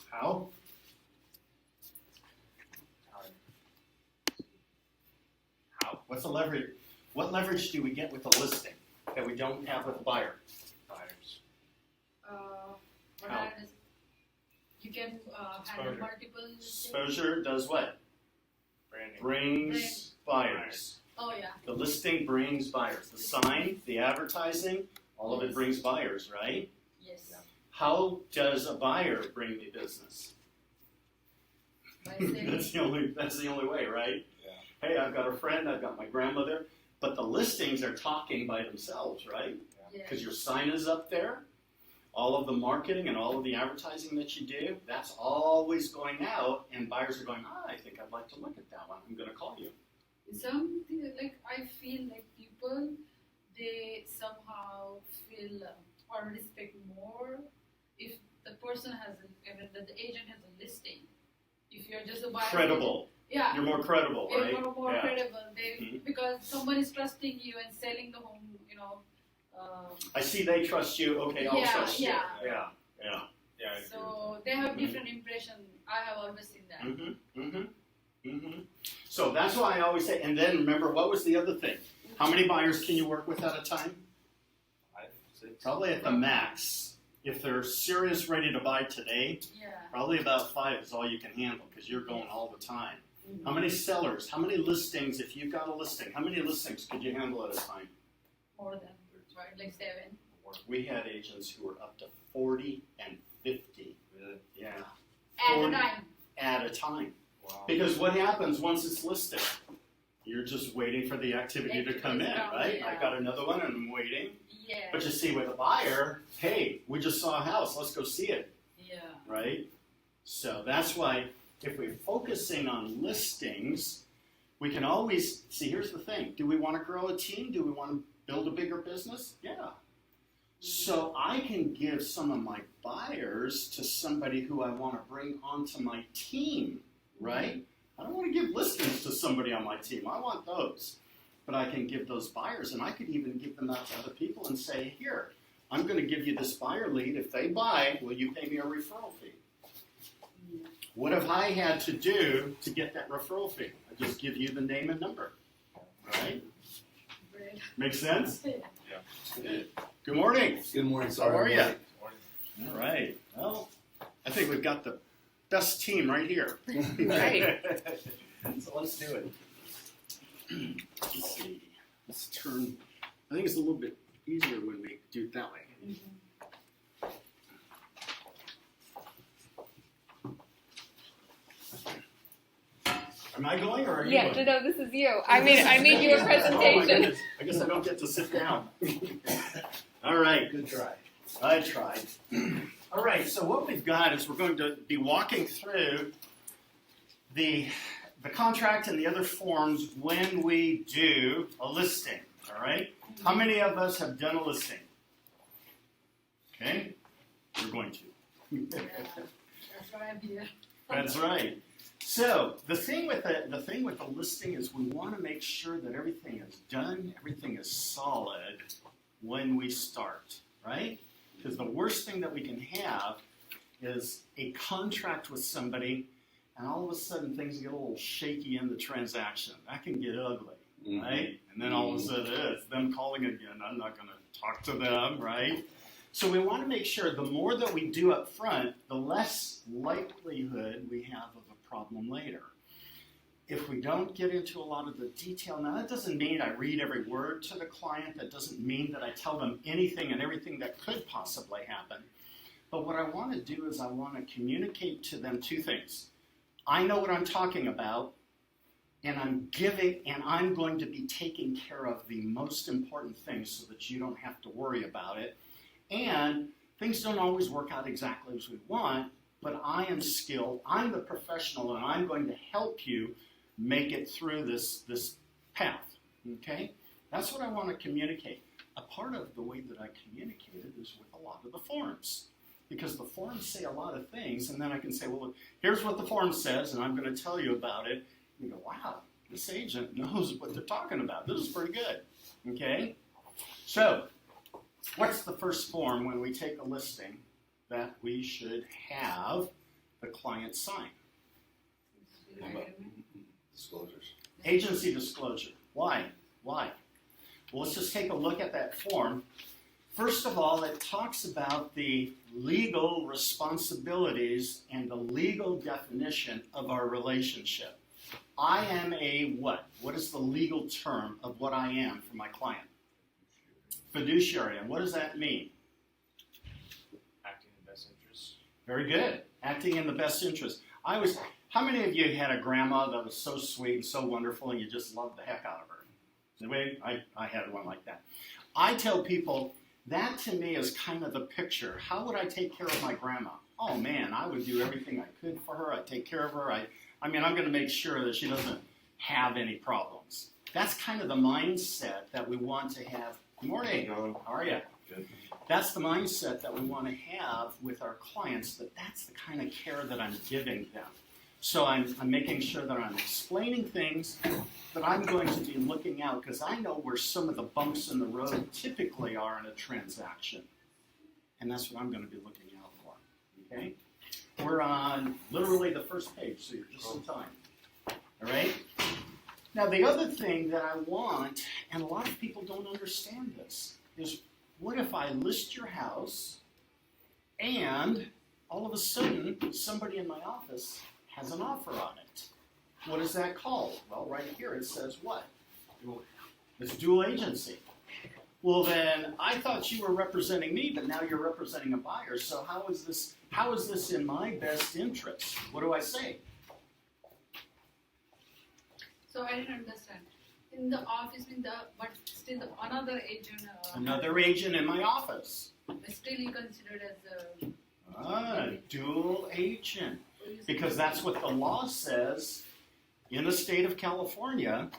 How? How? What's the leverage? What leverage do we get with a listing that we don't have with a buyer? Buyers. How? You can handle multiple listings. Exposure does what? Branding. Brings buyers. Oh yeah. The listing brings buyers. The sign, the advertising, all of it brings buyers, right? Yes. Yeah. How does a buyer bring me business? By saying, That's the only way, right? Yeah. Hey, I've got a friend, I've got my grandmother, but the listings are talking by themselves, right? Because your sign is up there, all of the marketing and all of the advertising that you do, that's always going out, and buyers are going, I think I'd like to look at that one. I'm going to call you. something like I feel like people, they somehow feel or respect more if the person has, even the agent has a listing. If you're just a buyer. Credible. Yeah. You're more credible, right? You're more Yeah. credible. Because someone is trusting you and selling the home, I see they trust you, okay, I'll trust you. Yeah. Yeah. Yeah, I agree So they have different impression. I have always seen that. So that's why I always say, and then remember, what was the other thing? How many buyers can you work with at a time? 5, 6. Probably at the max. If they're serious, ready to buy today, Yeah. probably about 5 is all you can handle because you're going all the time. How many sellers, how many listings, if you've got a listing, how many listings could you handle at a time? More than, right? Like 7. We had agents who were up to 40 and 50. Really? Yeah. At a 40 time. At a time. Wow. Because what happens once it's listed? You're just waiting for the activity to come in, right? Yeah. I got another one and I'm waiting. Yeah. But you see with a buyer, hey, we just saw a house, let's go see it, Yeah. right? So that's why if we're focusing on listings, we can always, see here's the thing, do we want to grow a team? Do we want to build a bigger business? Yeah. So I can give some of my buyers to somebody who I want to bring onto my team, right? I don't want to give listings to somebody on my team. I want those. But I can give those buyers, and I could even give them out to other people and say, here, I'm going to give you this buyer lead. If they buy, will you pay me a referral fee? What have I had to do to get that referral fee? I just give you the name and number, right? Great. Make sense? Yeah. Good. Good morning. Good morning. How are you? Morning. All right. Well, I think we've got the best team right here. Right. So let's do it. Let's see. Let's turn. I think it's a little bit easier when we do it that way. Am I going or are you Yeah, going? no, this is you. I made you a Oh, my presentation. goodness. I guess I don't get to sit down. All right. Good try. I tried. All right, so what we've got is we're going to be walking through the contract and the other forms when we do a listing, all right? How many of us have done a listing? Okay, we're going to. That's why I'm here. That's right. So the thing with the listing is we want to make sure that everything is done, everything is solid when we start, right? Because the worst thing that we can have is a contract with somebody and all of a sudden things get a little shaky in the transaction. That can get ugly, right? And then all of a sudden it's them calling again. I'm not going to talk to them, right? So we want to make sure the more that we do up front, the less likelihood we have of a problem later. If we don't get into a lot of the detail, now that doesn't mean I read every word to the client. That doesn't mean that I tell them anything and everything that could possibly happen. But what I want to do is I want to communicate to them 2 things. I know what I'm talking about, and I'm going to be taking care of the most important things so that you don't have to worry about it. And things don't always work out exactly as we want, but I am skilled, I'm the professional, and I'm going to help you make it through this path, okay? That's what I want to communicate. A part of the way that I communicate it is with a lot of the forms, because the forms say a lot of things, and then I can say, well, here's what the form says, and I'm going to tell you about it. And you go, wow, this agent knows what they're talking about. This is pretty good, okay? So, what's the first form when we take a listing that we should have the client sign? How about disclosures? Agency disclosure. Why? Why? Well, let's just take a look at that form. First of all, it talks about the legal responsibilities and the legal definition of our relationship. I am a what? What is the legal term of what I am for my client? Fiduciary. And what does that mean? Acting in the best interest. Very good. Acting in the best interest. How many of you had a grandma that was so sweet and so wonderful and you just loved the heck out of her? Anyway, I had one like that. I tell people, that to me is kind of the picture. How would I take care of my grandma? Oh man, I would do everything I could for her. I'd take care of her. I'm going to make sure that she doesn't have any problems. That's kind of the mindset that we want to have. Good morning. How are you? Good. That's the mindset that we want to have with our clients, that that's the kind of care that I'm giving them. So I'm making sure that I'm explaining things, that I'm going to be looking out, because I know where some of the bumps in the road typically are in a transaction. And that's what I'm going to be looking out for. Okay? We're on literally the first page, so you're just in time. All right? Now, the other thing that I want, and a lot of people don't understand this, is what if I list your house and all of a sudden somebody in my office has an offer on it? What is that called? Well, right here it says what? It's dual agency. Well, then I thought you were representing me, but now you're representing a buyer. So how is this in my best interest? What do I say? So I didn't understand. In the office, but still another agent. Another agent in my office. Still you considered as a. Dual agent. Because that's what the law says in the state of California.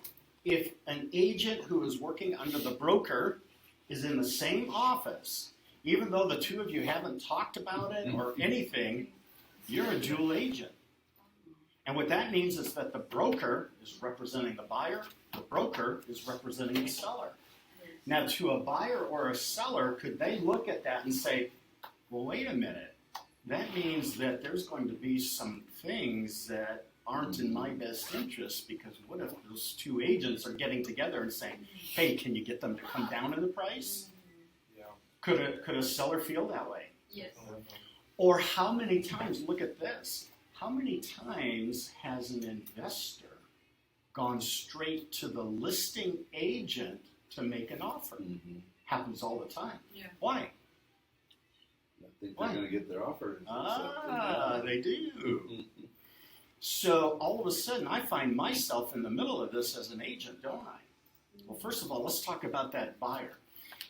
If an agent who is working under the broker is in the same office, even though the two of you haven't talked about it or anything, you're a dual agent. And what that means is that the broker is representing the buyer, the broker is representing the seller. Now, to a buyer or a seller, could they look at that and say, well, wait a minute, that means that there's going to be some things that aren't in my best interest, because what if those two agents are getting together and saying, hey, can you get them to come down in the price? Yeah. Could a seller feel that way? Yes. Or how many times, look at this, how many times has an investor gone straight to the listing agent to make an offer? Mm-hmm. Happens all the time. Yeah. Why? I think they're going to get their offer. They do. So all of a sudden, I find myself in the middle of this as an agent, don't I? Well, first of all, let's talk about that buyer.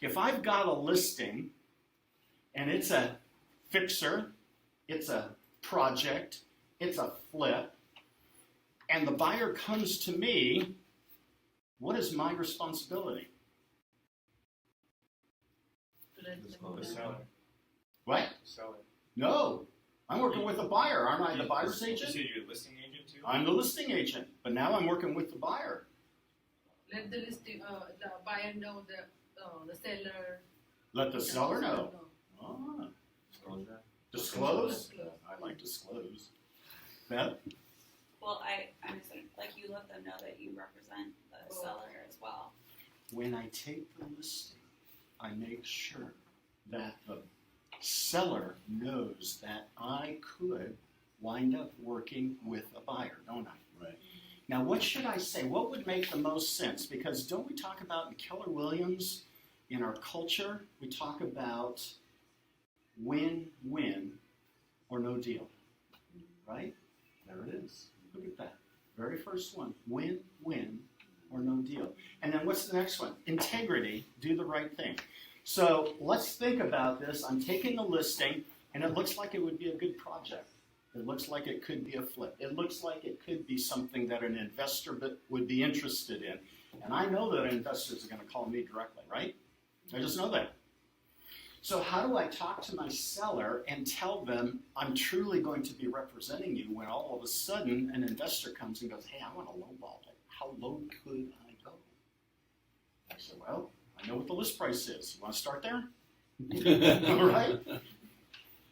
If I've got a listing, and it's a fixer, it's a project, it's a flip, and the buyer comes to me, what is my responsibility? The seller. What? Seller. No. I'm working with the buyer. Aren't I the buyer's agent? So you're a listing agent too? I'm the listing agent, but now I'm working with the buyer. Let the listing, the buyer know the seller. Let the seller know. Ah, Disclosure. disclose? I like disclose. Beth? Well, I'm assuming, like, you let them know that you represent the seller as well. When I take the listing, I make sure that the seller knows that I could wind up working with a buyer, don't I? Right. Now, what should I say? What would make the most sense? Because don't we talk about in Keller Williams, in our culture, we talk about win-win or no deal, right? There it is. Look at that. Very first one, win-win or no deal. And then what's the next one? Integrity, do the right thing. So let's think about this. I'm taking a listing, and it looks like it would be a good project. It looks like it could be a flip. It looks like it could be something that an investor would be interested in. And I know that investors are going to call me directly, right? I just know that. So how do I talk to my seller and tell them I'm truly going to be representing you when all of a sudden an investor comes and goes, hey, I want to lowball it. How low could I go? I said, well, I know what the list price is. You want to start there? All right.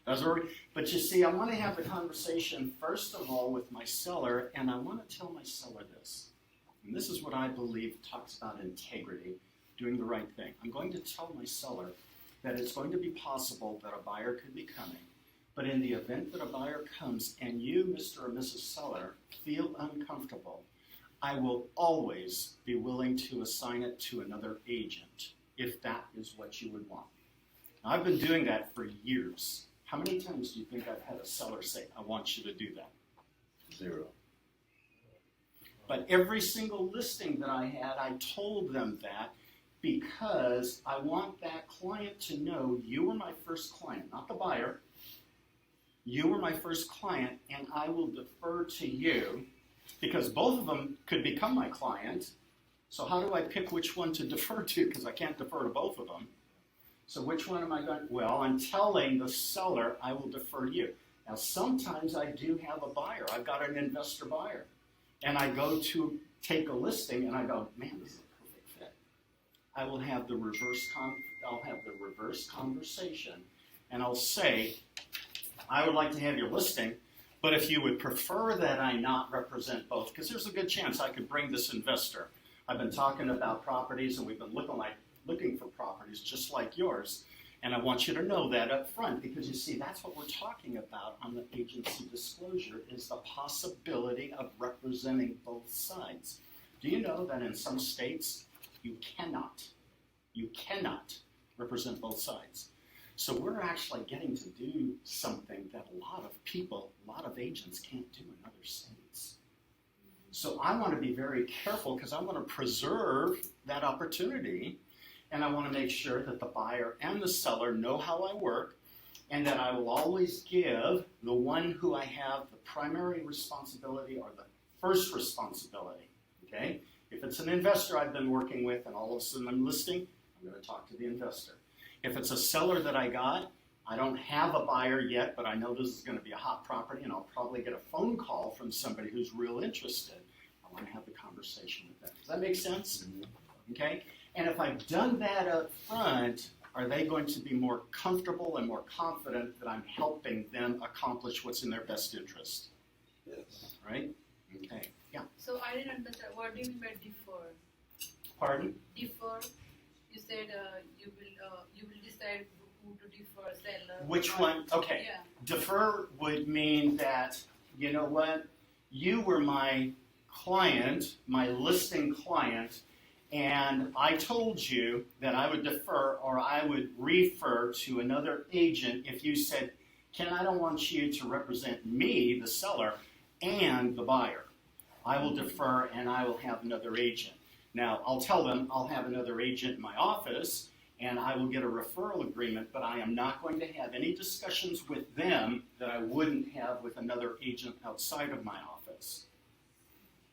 But you see, I want to have the conversation first of all with my seller, and I want to tell my seller this. And this is what I believe talks about integrity, doing the right thing. I'm going to tell my seller that it's going to be possible that a buyer could be coming. But in the event that a buyer comes and you, Mr. or Mrs. Seller, feel uncomfortable, I will always be willing to assign it to another agent if that is what you would want. Now, I've been doing that for years. How many times do you think I've had a seller say, I want you to do that? 0. But every single listing that I had, I told them that because I want that client to know you were my first client, not the buyer. You were my first client, and I will defer to you because both of them could become my client. So how do I pick which one to defer to? Because I can't defer to both of them. So which one am I going to? Well, I'm telling the seller I will defer to you. Now, sometimes I do have a buyer. I've got an investor buyer. And I go to take a listing, and I go, man, this is a perfect fit. I will have the reverse conversation, and I'll say, I would like to have your listing, but if you would prefer that I not represent both, because there's a good chance I could bring this investor. I've been talking about properties, and we've been looking for properties just like yours, and I want you to know that up front, because you see, that's what we're talking about on the agency disclosure, is the possibility of representing both sides. Do you know that in some states, you cannot represent both sides? So we're actually getting to do something that a lot of agents can't do in other states. So I want to be very careful because I want to preserve that opportunity, and I want to make sure that the buyer and the seller know how I work, and that I will always give the one who I have the primary responsibility or the first responsibility, okay? If it's an investor I've been working with and all of a sudden I'm listing, I'm going to talk to the investor. If it's a seller that I got, I don't have a buyer yet, but I know this is going to be a hot property, and I'll probably get a phone call from somebody who's real interested. I want to have the conversation with them. Does that make sense? Okay? And if I've done that up front, are they going to be more comfortable and more confident that I'm helping them accomplish what's in their best interest? Yes. Right? Okay. Yeah. So I didn't understand. What do you mean by defer? Pardon? Defer. You said you will decide who to defer, seller. Which one? Okay. Yeah. Defer would mean that, you know what, you were my client, my listing client, and I told you that I would defer or I would refer to another agent if you said, Ken, I don't want you to represent me, the seller, and the buyer. I will defer and I will have another agent. Now, I'll tell them I'll have another agent in my office, and I will get a referral agreement, but I am not going to have any discussions with them that I wouldn't have with another agent outside of my office.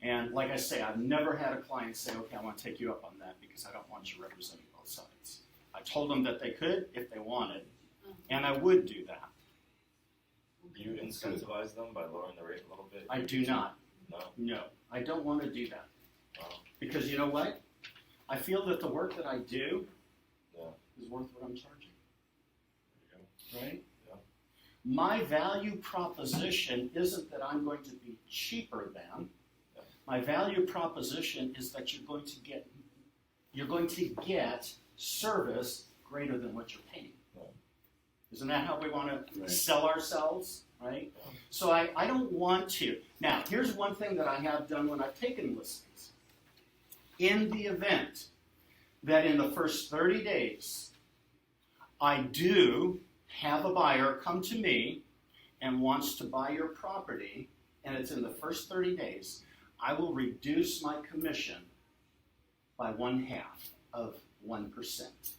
And like I say, I've never had a client say, okay, I want to take you up on that because I don't want you representing both sides. I told them that they could if they wanted, and I would do that. Do you incentivize them by lowering the rate a little bit? I do not. No. No, I don't want to do that. Wow. Because you know what? I feel that the work that I do Yeah. is worth what I'm charging. There you go. Right? Yeah. My value proposition isn't that I'm going to be cheaper than. Yeah. My value proposition is that you're going to get service greater than what you're paying. Yeah. Isn't that how we want to Right. sell ourselves? Right? Yeah. So I don't want to. Now, here's one thing that I have done when I've taken listings. In the event that in the first 30 days, I do have a buyer come to me and wants to buy your property, and it's in the first 30 days, I will reduce my commission by 1/2 of 1%.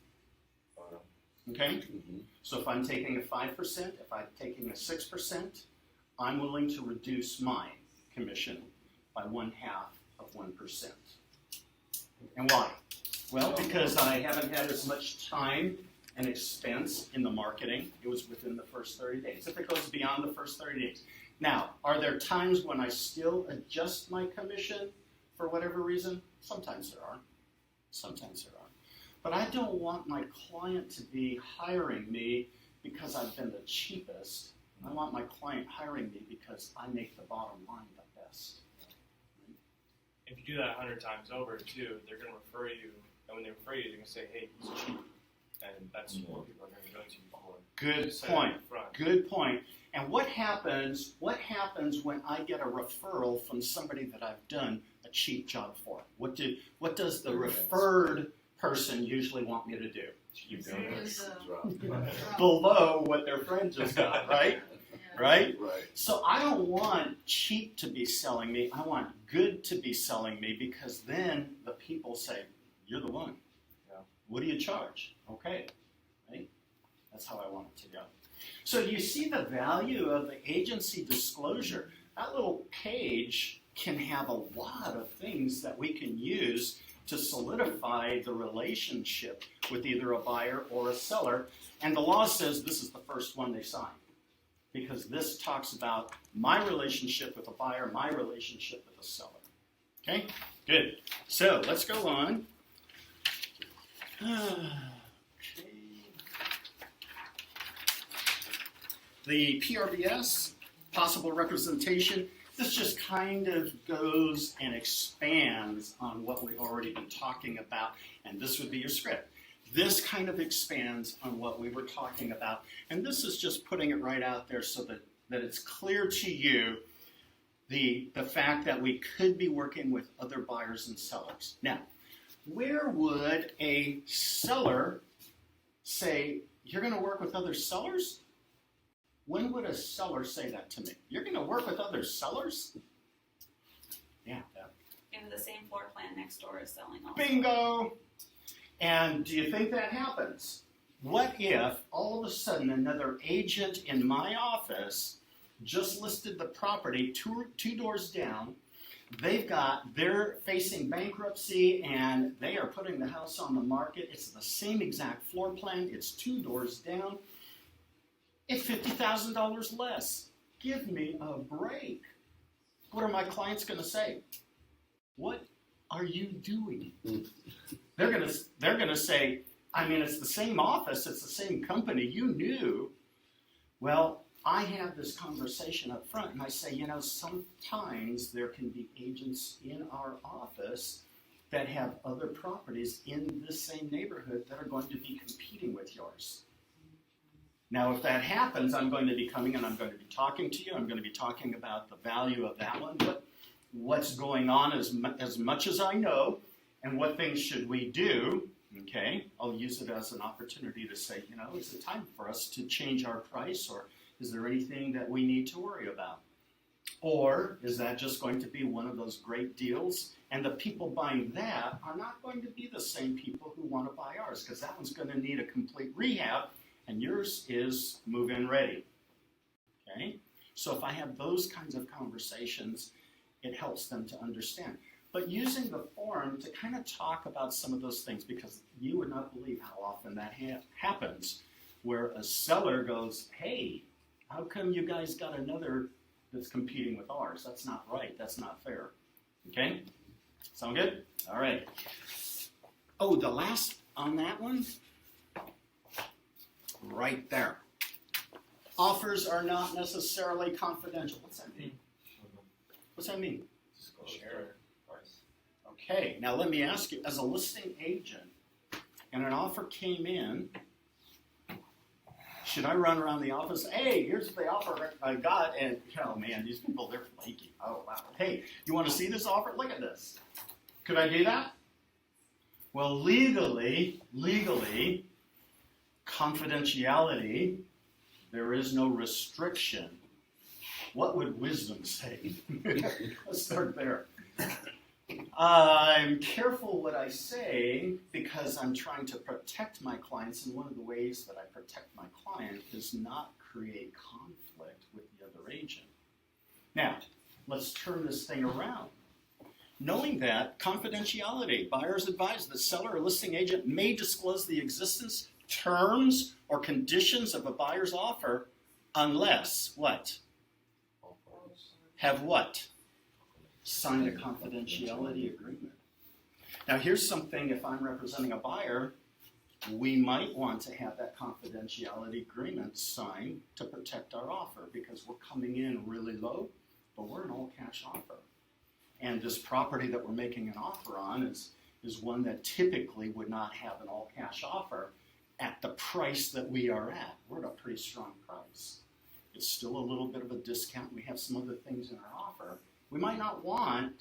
Okay? Mm-hmm. So if I'm taking a 5%, if I'm taking a 6%, I'm willing to reduce my commission by 1/2 of 1%. And why? Well, because I haven't had as much time and expense in the marketing. It was within the first 30 days. If it goes beyond the first 30 days. Now, are there times when I still adjust my commission for whatever reason? Sometimes there are. Sometimes there are. But I don't want my client to be hiring me because I've been the cheapest. I want my client hiring me because I make the bottom line the best. If you do that 100 times over, too, they're going to refer you, and when they refer you, they're going to say, hey, he's cheap. And that's what people are going to go to you for. Good Say point. it up front. Good point. And what happens when I get a referral from somebody that I've done a cheap job for? What does the referred person usually want me to do? You So don't there's drop. Below what their friend just got, right? yeah. Right? Right. So I don't want cheap to be selling me. I want good to be selling me, because then the people say, you're the one. Yeah. What do you charge? Okay. Right? That's how I want it to go. So do you see the value of the agency disclosure? That little page can have a lot of things that we can use to solidify the relationship with either a buyer or a seller. And the law says this is the first one they sign, because this talks about my relationship with a buyer, my relationship with a seller. Okay? Good. So let's go on. Okay. The PRBS, possible representation, this just kind of goes and expands on what we've already been talking about, and this would be your script. This kind of expands on what we were talking about, and this is just putting it right out there so that it's clear to you the fact that we could be working with other buyers and sellers. Now, where would a seller say, you're going to work with other sellers? When would a seller say that to me? You're going to work with other sellers? Yeah. If the same floor plan next door is selling also. Bingo! And do you think that happens? What if all of a sudden another agent in my office just listed the property two doors down? They're facing bankruptcy and they are putting the house on the market. It's the same exact floor plan. It's 2 doors down. It's $50,000 less. Give me a break. What are my clients going to say? What are you doing? They're going to say, I mean, it's the same office, it's the same company. You knew. Well, I have this conversation up front, and I say, sometimes there can be agents in our office that have other properties in this same neighborhood that are going to be competing with yours. Now, if that happens, I'm going to be coming and I'm going to be talking to you. I'm going to be talking about the value of that one, what's going on as much as I know, and what things should we do. Okay, I'll use it as an opportunity to say, is it time for us to change our price, or is there anything that we need to worry about? Or is that just going to be one of those great deals, and the people buying that are not going to be the same people who want to buy ours, because that one's going to need a complete rehab, and yours is move-in ready. Okay? So if I have those kinds of conversations, it helps them to understand. But using the forum to kind of talk about some of those things, because you would not believe how often that happens, where a seller goes, hey, how come you guys got another that's competing with ours? That's not right. That's not fair. Okay? Sound good? All right. Oh, the last on that one? Right there. Offers are not necessarily confidential. What's that mean? What's that mean? Share price. Okay, now let me ask you, as a listing agent, and an offer came in, should I run around the office? Hey, here's the offer I got, and oh man, these people, they're flaky. Oh wow. Hey, you want to see this offer? Look at this. Could I do that? Well, legally, confidentiality, there is no restriction. What would wisdom say? Let's start there. I'm careful what I say because I'm trying to protect my clients, and one of the ways that I protect my client is not create conflict with the other agent. Now, let's turn this thing around. Knowing that, confidentiality, buyers advise the seller or listing agent may disclose the existence, terms, or conditions of a buyer's offer unless, what? Have what? Signed a confidentiality agreement. Now here's something, if I'm representing a buyer, we might want to have that confidentiality agreement signed to protect our offer because we're coming in really low, but we're an all-cash offer. And this property that we're making an offer on is one that typically would not have an all-cash offer at the price that we are at. We're at a pretty strong price. It's still a little bit of a discount. We have some other things in our offer. We might not want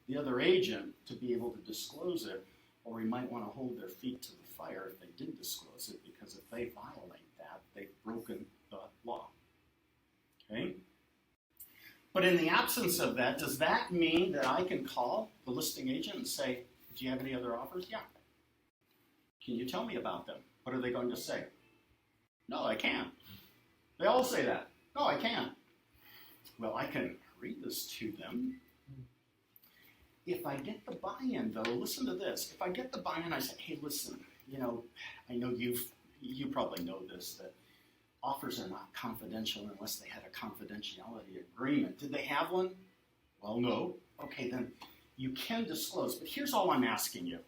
the other agent to be able to disclose it, or we might want to hold their feet to the fire if they did disclose it, because if they violate that, they've broken the law. Okay? But in the absence of that, does that mean that I can call the listing agent and say, do you have any other offers? Yeah. Can you tell me about them? What are they going to say? No, I can't. They all say that. No, I can't. Well, I can read this to them. If I get the buy-in, though, listen to this. If I get the buy-in, I say, hey, listen, I know you probably know this, that offers are not confidential unless they had a confidentiality agreement. Did they have one? Well, no. Okay, then you can disclose. But here's all I'm asking you.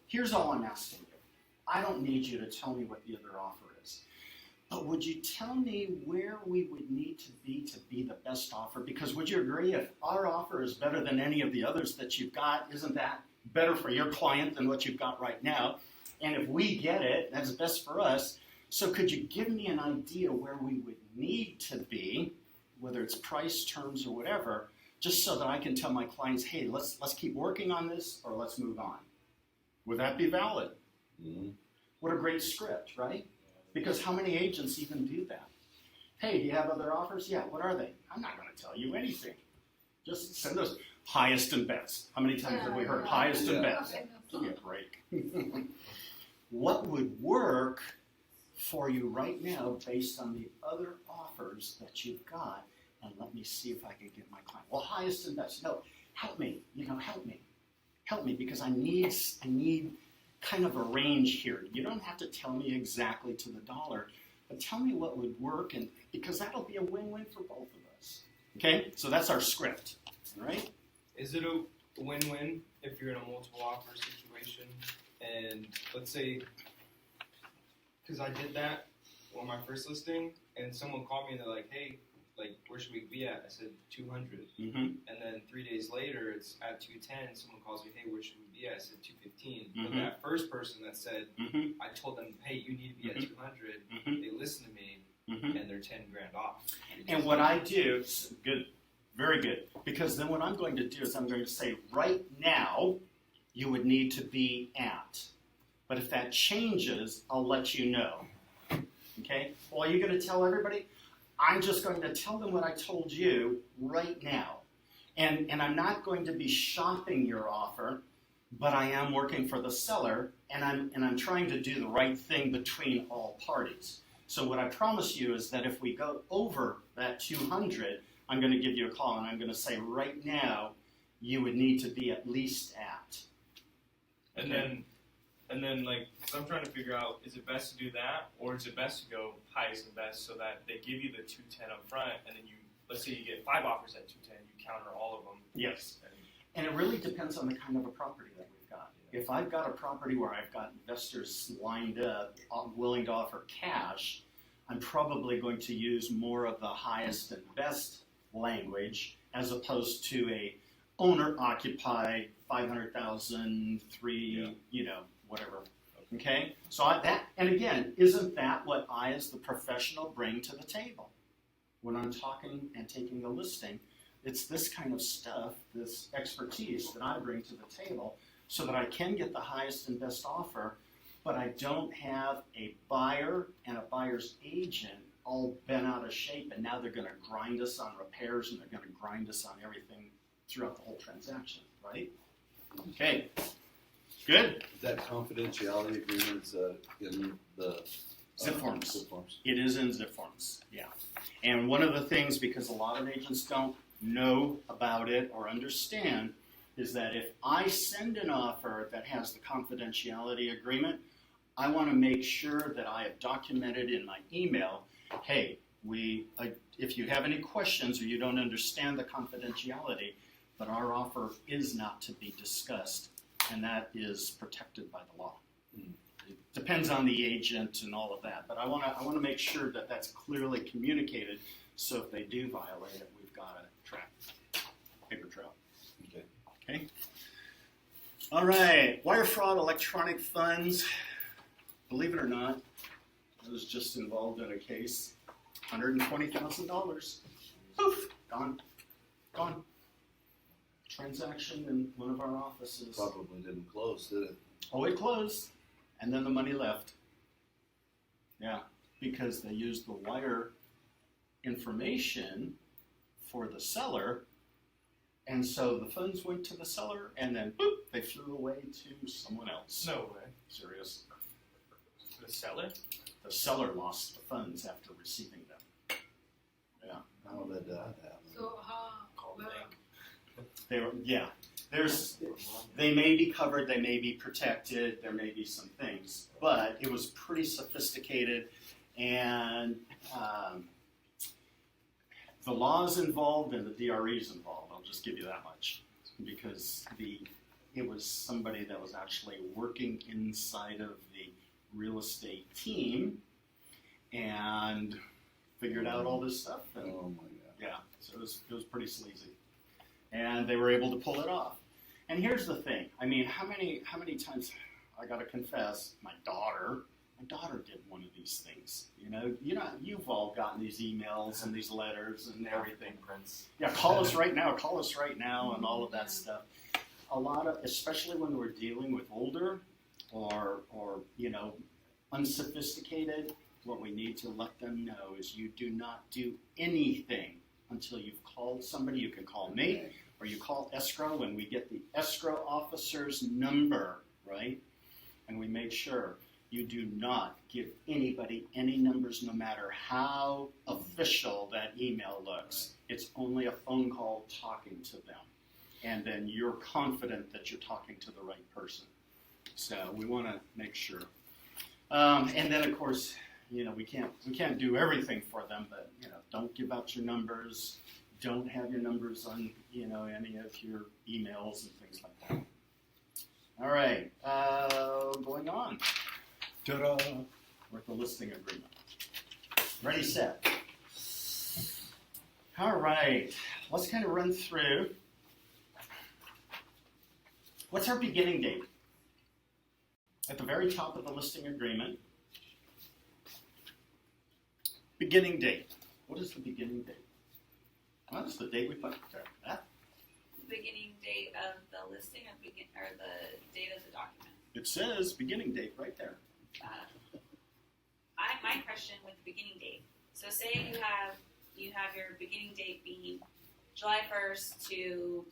I don't need you to tell me what the other offer is. But would you tell me where we would need to be the best offer? Because would you agree, if our offer is better than any of the others that you've got, isn't that better for your client than what you've got right now? And if we get it, that's best for us. So could you give me an idea where we would need to be, whether it's price, terms, or whatever, just so that I can tell my clients, hey, let's keep working on this, or let's move on. Would that be valid? Mm-hmm. What a great script, right? Because how many agents even do that? Hey, do you have other offers? Yeah, what are they? I'm not going to tell you anything. Just send us highest and best. How many times have we heard highest and best? Give me a break. What would work for you right now based on the other offers that you've got? And let me see if I can get my client. Well, highest and best. No, help me. Help me. Help me, because I need kind of a range here. You don't have to tell me exactly to the dollar, but tell me what would work, and because that'll be a win-win for both of us. Okay, so that's our script, all right? Is it a win-win if you're in a multiple offer situation? And let's say, because I did that on my first listing, and someone called me and they're like, hey, where should we be at? I said 200. Mm-hmm. And then 3 days later, it's at 210. Someone calls me, hey, where should we be at? I said 215. Mm-hmm. But that first person that said, Mm-hmm. I told them, hey, you need to be at 200. Mm-hmm. They listened to me, Mm-hmm. and they're 10 grand off. And what I do, good, very good, because then what I'm going to do is I'm going to say, right now, you would need to be at. But if that changes, I'll let you know. Okay? Well, are you going to tell everybody? I'm just going to tell them what I told you right now. And I'm not going to be shopping your offer, but I am working for the seller, and I'm trying to do the right thing between all parties. So what I promise you is that if we go over that 200, I'm going to give you a call, and I'm going to say, right now, you would need to be at least at. And then, so I'm trying to figure out, is it best to do that, or is it best to go highest and best so that they give you the 210 up front, and then let's say you get 5 offers at 210, you counter all of them. Yes. And it really depends on the kind of a property that we've got. If I've got a property where I've got investors lined up, willing to offer cash, I'm probably going to use more of the highest and best language as opposed to a owner-occupied 500,000, whatever. Okay? So and again, isn't that what I as the professional bring to the table? When I'm talking and taking the listing, it's this kind of stuff, this expertise that I bring to the table so that I can get the highest and best offer, but I don't have a buyer and a buyer's agent all bent out of shape, and now they're going to grind us on repairs and they're going to grind us on everything throughout the whole transaction, right? Okay, good. That confidentiality agreement is in the Zip forms. Zip forms. It is in zip forms, yeah. And one of the things, because a lot of agents don't know about it or understand, is that if I send an offer that has the confidentiality agreement, I want to make sure that I have documented in my email, hey, if you have any questions or you don't understand the confidentiality, but our offer is not to be discussed, and that is protected by the law. depends on the agent and all of that. But I want to make sure that that's clearly communicated, so if they do violate it, we've got a track, paper trail. Okay. Okay. All right. Wire fraud, electronic funds. Believe it or not, I was just involved in a case. $120,000. Poof, gone. Transaction in one of our offices. Probably didn't close, did it? Oh, it closed, and then the money left. Yeah, because they used the wire information for the seller, and so the funds went to the seller, and then boop, they flew away to someone else. No way. Serious. The seller? The seller lost the funds after receiving them. Yeah. How did that happen? So how? Call the well, bank. They were, yeah. They may be covered, they may be protected, there may be some things, but it was pretty sophisticated, and the laws involved and the DREs involved. I'll just give you that much, because it was somebody that was actually working inside of the real estate team and figured out all this stuff. And, Oh my God. yeah, so it was pretty sleazy. And they were able to pull it off. And here's the thing. I mean, how many times, I gotta confess, my daughter did one of these things. You've all gotten these emails and these letters and everything. Prints. Yeah, call us right now, and all of that stuff. A lot of, especially when we're dealing with older or unsophisticated, what we need to let them know is you do not do anything until you've called somebody. You can call me, or you call escrow, and we get the escrow officer's number, right? And we make sure you do not give anybody any numbers, no matter how official that email looks. It's only a phone call talking to them. And then you're confident that you're talking to the right person. So we want to make sure. And then, of course, we can't do everything for them, but don't give out your numbers. Don't have your numbers on any of your emails and things like that. All right, going on. Ta-da! We're at the listing agreement. Ready, set. All right, let's kind of run through. What's our beginning date? At the very top of the listing agreement. Beginning date. What is the beginning date? Well, that's the date we put there. That. Beginning date of the listing or the date of the document. It says beginning date right there. My question with the beginning date. So say you have your beginning date being July 1st to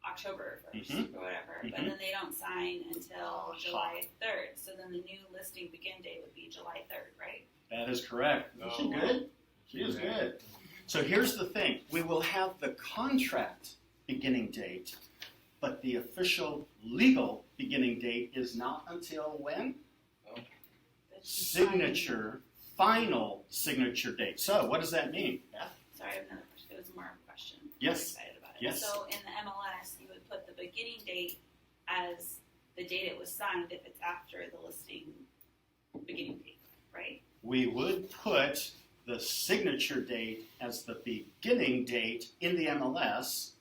October 1st or whatever, but then they don't sign until July 3rd. So then the new listing begin date would be July 3rd, right? That is correct. Is she good? She is good. So here's the thing. We will have the contract beginning date, but the official legal beginning date is not until when? Signature, final signature date. So what does that mean? Beth? Sorry, I have another question. It was more of a question. Yes. I'm excited about it. Yes. So in the MLS, you would put the beginning date as the date it was signed if it's after the listing beginning date, right? We would put the signature date as the beginning date in the MLS,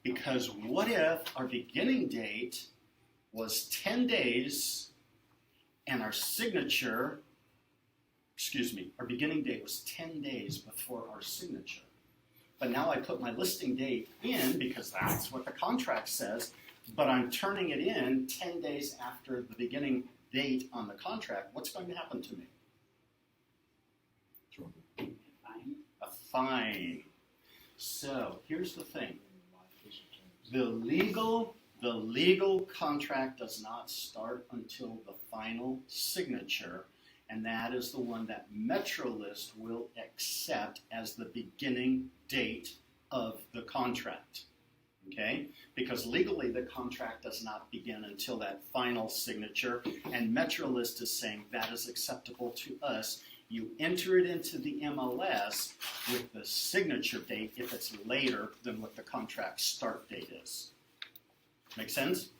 because what if our beginning date was 10 days and our beginning date was 10 days before our signature. But now I put my listing date in because that's what the contract says, but I'm turning it in 10 days after the beginning date on the contract. What's going to happen to me? Fine. A fine. So here's the thing. The legal contract does not start until the final signature, and that is the one that MetroList will accept as the beginning date of the contract. Okay? Because legally the contract does not begin until that final signature, and MetroList is saying that is acceptable to us. You enter it into the MLS with the signature date if it's later than what the contract start date is. Make sense?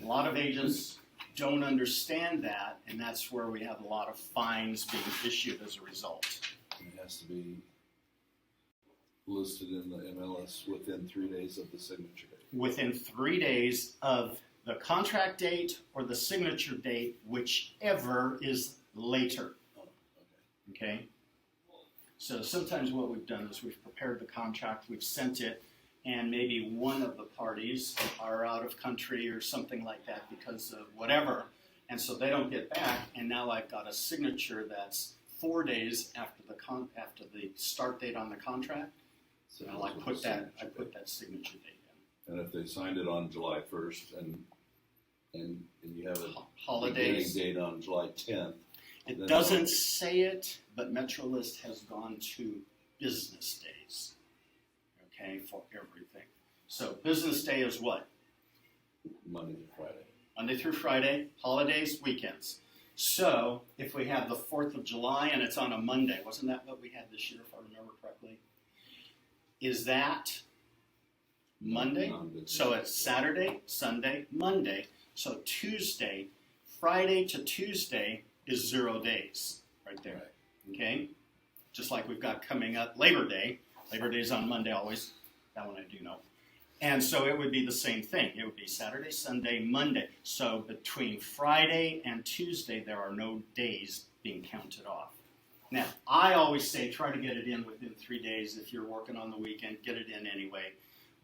A lot of agents don't understand that, and that's where we have a lot of fines being issued as a result. It has to be listed in the MLS within 3 days of the signature date. Within 3 days of the contract date or the signature date, whichever is later. Oh, okay. Okay? So sometimes what we've done is we've prepared the contract, we've sent it, and maybe one of the parties are out of country or something like that because of whatever, and so they don't get back, and now I've got a signature that's 4 days after the start date on the contract. So now I put that signature date in. And if they signed it on July 1st and you have a Holidays. beginning date on July 10th. It doesn't say it, but MetroList has gone to business days, okay, for everything. So business day is what? Monday to Friday. Monday through Friday, holidays, weekends. So if we have the 4th of July and it's on a Monday, wasn't that what we had this year, if I remember correctly? Is that Monday? Non-business. So it's Saturday, Sunday, Monday. So Tuesday, Friday to Tuesday is 0 days right there. Okay? Just like we've got coming up Labor Day. Labor Day is on Monday always. That one I do know. And so it would be the same thing. It would be Saturday, Sunday, Monday. So between Friday and Tuesday, there are no days being counted off. Now, I always say try to get it in within 3 days. If you're working on the weekend, get it in anyway.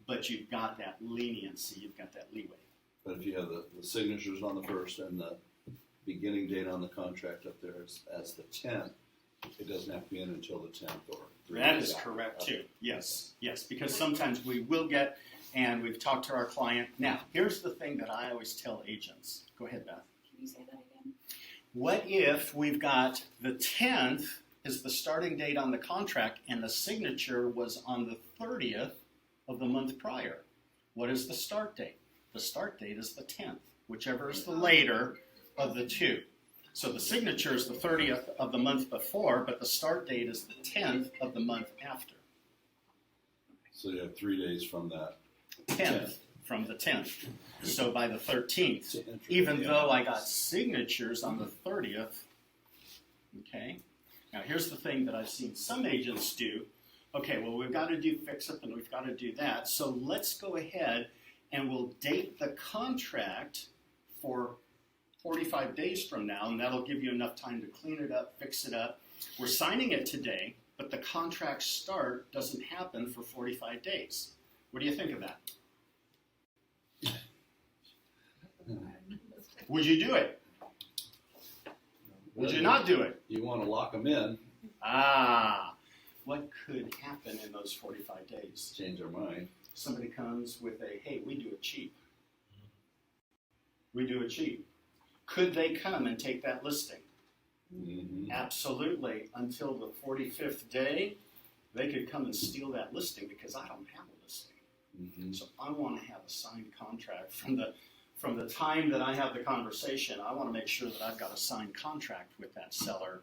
But you've got that leniency. You've got that leeway. But if you have the signatures on the 1st and the beginning date on the contract up there as the 10th, it doesn't have to be in until the 10th or 3 That days is after. correct too. Yes, because sometimes we will get, and we've talked to our client. Now, here's the thing that I always tell agents. Go ahead, Beth. Can you say that again? What if we've got the 10th is the starting date on the contract and the signature was on the 30th of the month prior? What is the start date? The start date is the 10th, whichever is the later of the two. So the signature is the 30th of the month before, but the start date is the 10th of the month after. So you have 3 days from that. 10th from the 10th. So by the 13th, to enter even the though I MLS. got signatures on the 30th, okay? Now here's the thing that I've seen some agents do. Okay, well we've got to do fix-up and we've got to do that. So let's go ahead and we'll date the contract for 45 days from now, and that'll give you enough time to clean it up, fix it up. We're signing it today, but the contract start doesn't happen for 45 days. What do you think of that? Would you do it? Would you not do it? You want to lock them in, What could happen in those 45 days? change their mind. Somebody comes with a, hey, we do it cheap. We do it cheap. Could they come and take that listing? Mm-hmm. Absolutely. Until the 45th day, they could come and steal that listing because I don't have a listing. Mm-hmm. So I want to have a signed contract from the time that I have the conversation. I want to make sure that I've got a signed contract with that seller.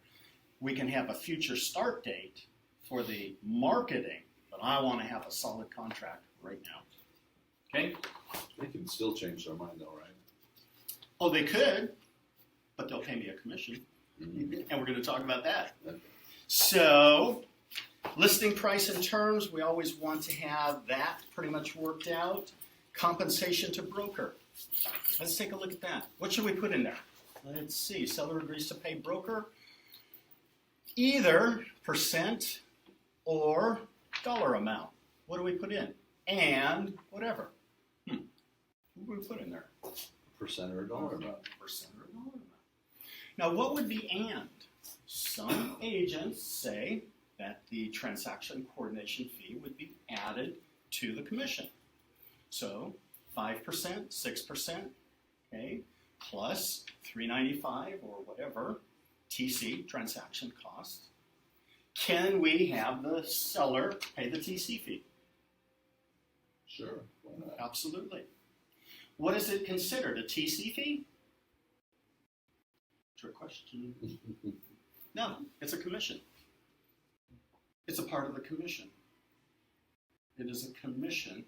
We can have a future start date for the marketing, but I want to have a solid contract right now. Okay? They can still change their mind though, right? Oh, they could, but they'll pay me a commission, Mm-hmm. and we're going to talk about that. Okay. So, listing price and terms, we always want to have that pretty much worked out. Compensation to broker. Let's take a look at that. What should we put in there? Let's see. Seller agrees to pay broker either percent or dollar amount. What do we put in? And whatever. What do we put in there? Percent or a dollar amount. Percent or dollar amount. Now, what would be and? Some agents say that the transaction coordination fee would be added to the commission. So 5%, 6%, okay, plus $3.95 or whatever TC, transaction cost. Can we have the seller pay the TC fee? Sure. Why not? Absolutely. What is it considered, a TC fee? Trick question. No, it's a commission. It's a part of the commission. It is a commission.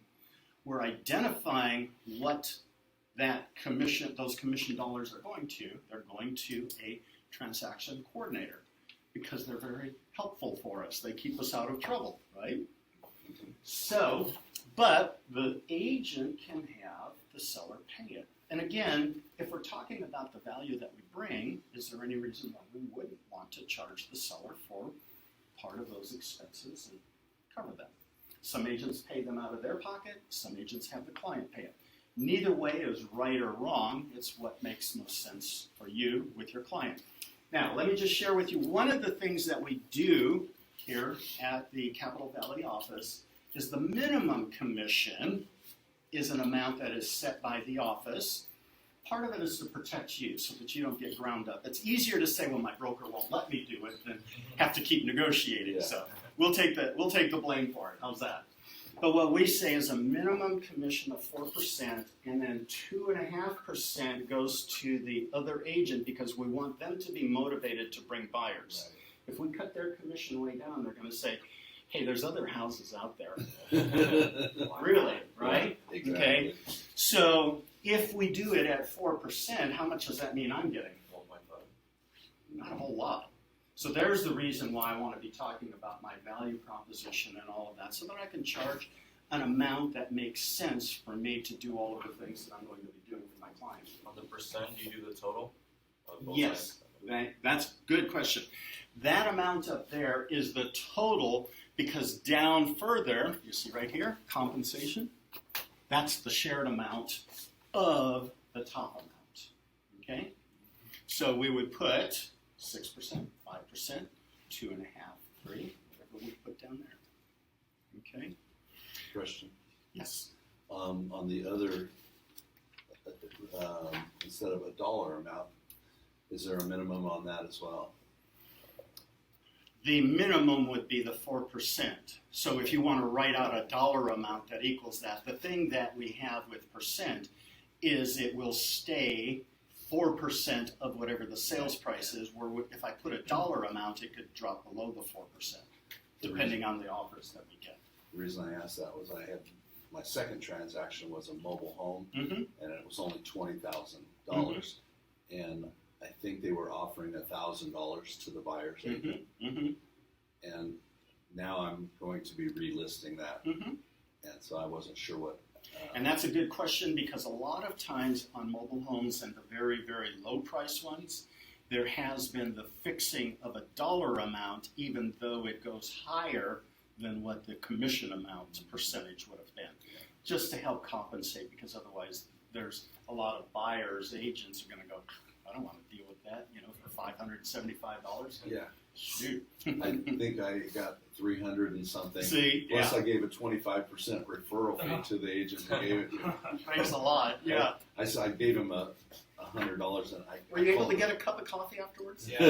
We're identifying what those commission dollars are going to, they're going to a transaction coordinator because they're very helpful for us. They keep us out of trouble, right? So, but the agent can have the seller pay it. And again, if we're talking about the value that we bring, is there any reason why we wouldn't want to charge the seller for part of those expenses and cover them? Some agents pay them out of their pocket, some agents have the client pay it. Neither way is right or wrong, it's what makes most sense for you with your client. Now, let me just share with you one of the things that we do here at the Capital Valley office is the minimum commission is an amount that is set by the office. Part of it is to protect you so that you don't get ground up. It's easier to say, well, my broker won't let me do it than have to keep negotiating. Yeah. So we'll take the blame for it. How's that? But what we say is a minimum commission of 4%, and then 2.5% goes to the other agent because we want them to be motivated to bring buyers. Right. If we cut their commission way down, they're going to say, hey, there's other houses out there. Really, right? Exactly. Okay. So if we do it at 4%, how much does that mean I'm getting? 1.5. Not a whole lot. So there's the reason why I want to be talking about my value proposition and all of that, so that I can charge an amount that makes sense for me to do all of the things that I'm going to be doing for my clients. On the percent, you do the total? Of both Yes. sides? That's a good question. That amount up there is the total, because down further, you see right here, compensation, that's the shared amount of the top amount, okay? So we would put 6%, 5%, 2.5%, 3%, whatever we put down there, okay? Question. Yes. On the other, instead of a dollar amount, is there a minimum on that as well? The minimum would be the 4%. So if you want to write out a dollar amount that equals that, the thing that we have with percent is it will stay 4% of whatever the sales price is, where if I put a dollar amount, it could drop below the 4%, depending on the offers that we get. The reason I asked that was I had, my second transaction was a mobile home, Mm-hmm. and it was only $20,000, and I think they were offering $1,000 to the buyer's agent, Mm-hmm. and now I'm going to be relisting that, Mm-hmm. and so I wasn't sure what. And that's a good question, because a lot of times on mobile homes and the very, very low price ones, there has been the fixing of a dollar amount, even though it goes higher than what the commission amount percentage would have been, just to help compensate, because otherwise there's a lot of buyers, agents are going to go, I don't want to deal with that, for $575. Yeah, Shoot. I think I got 300 and something. See, Plus, yeah, I gave a 25% referral fee to the agent who gave it to me. thanks a lot. Yeah. I gave him $100, and I. Were you able to get a cup of coffee afterwards? Yeah.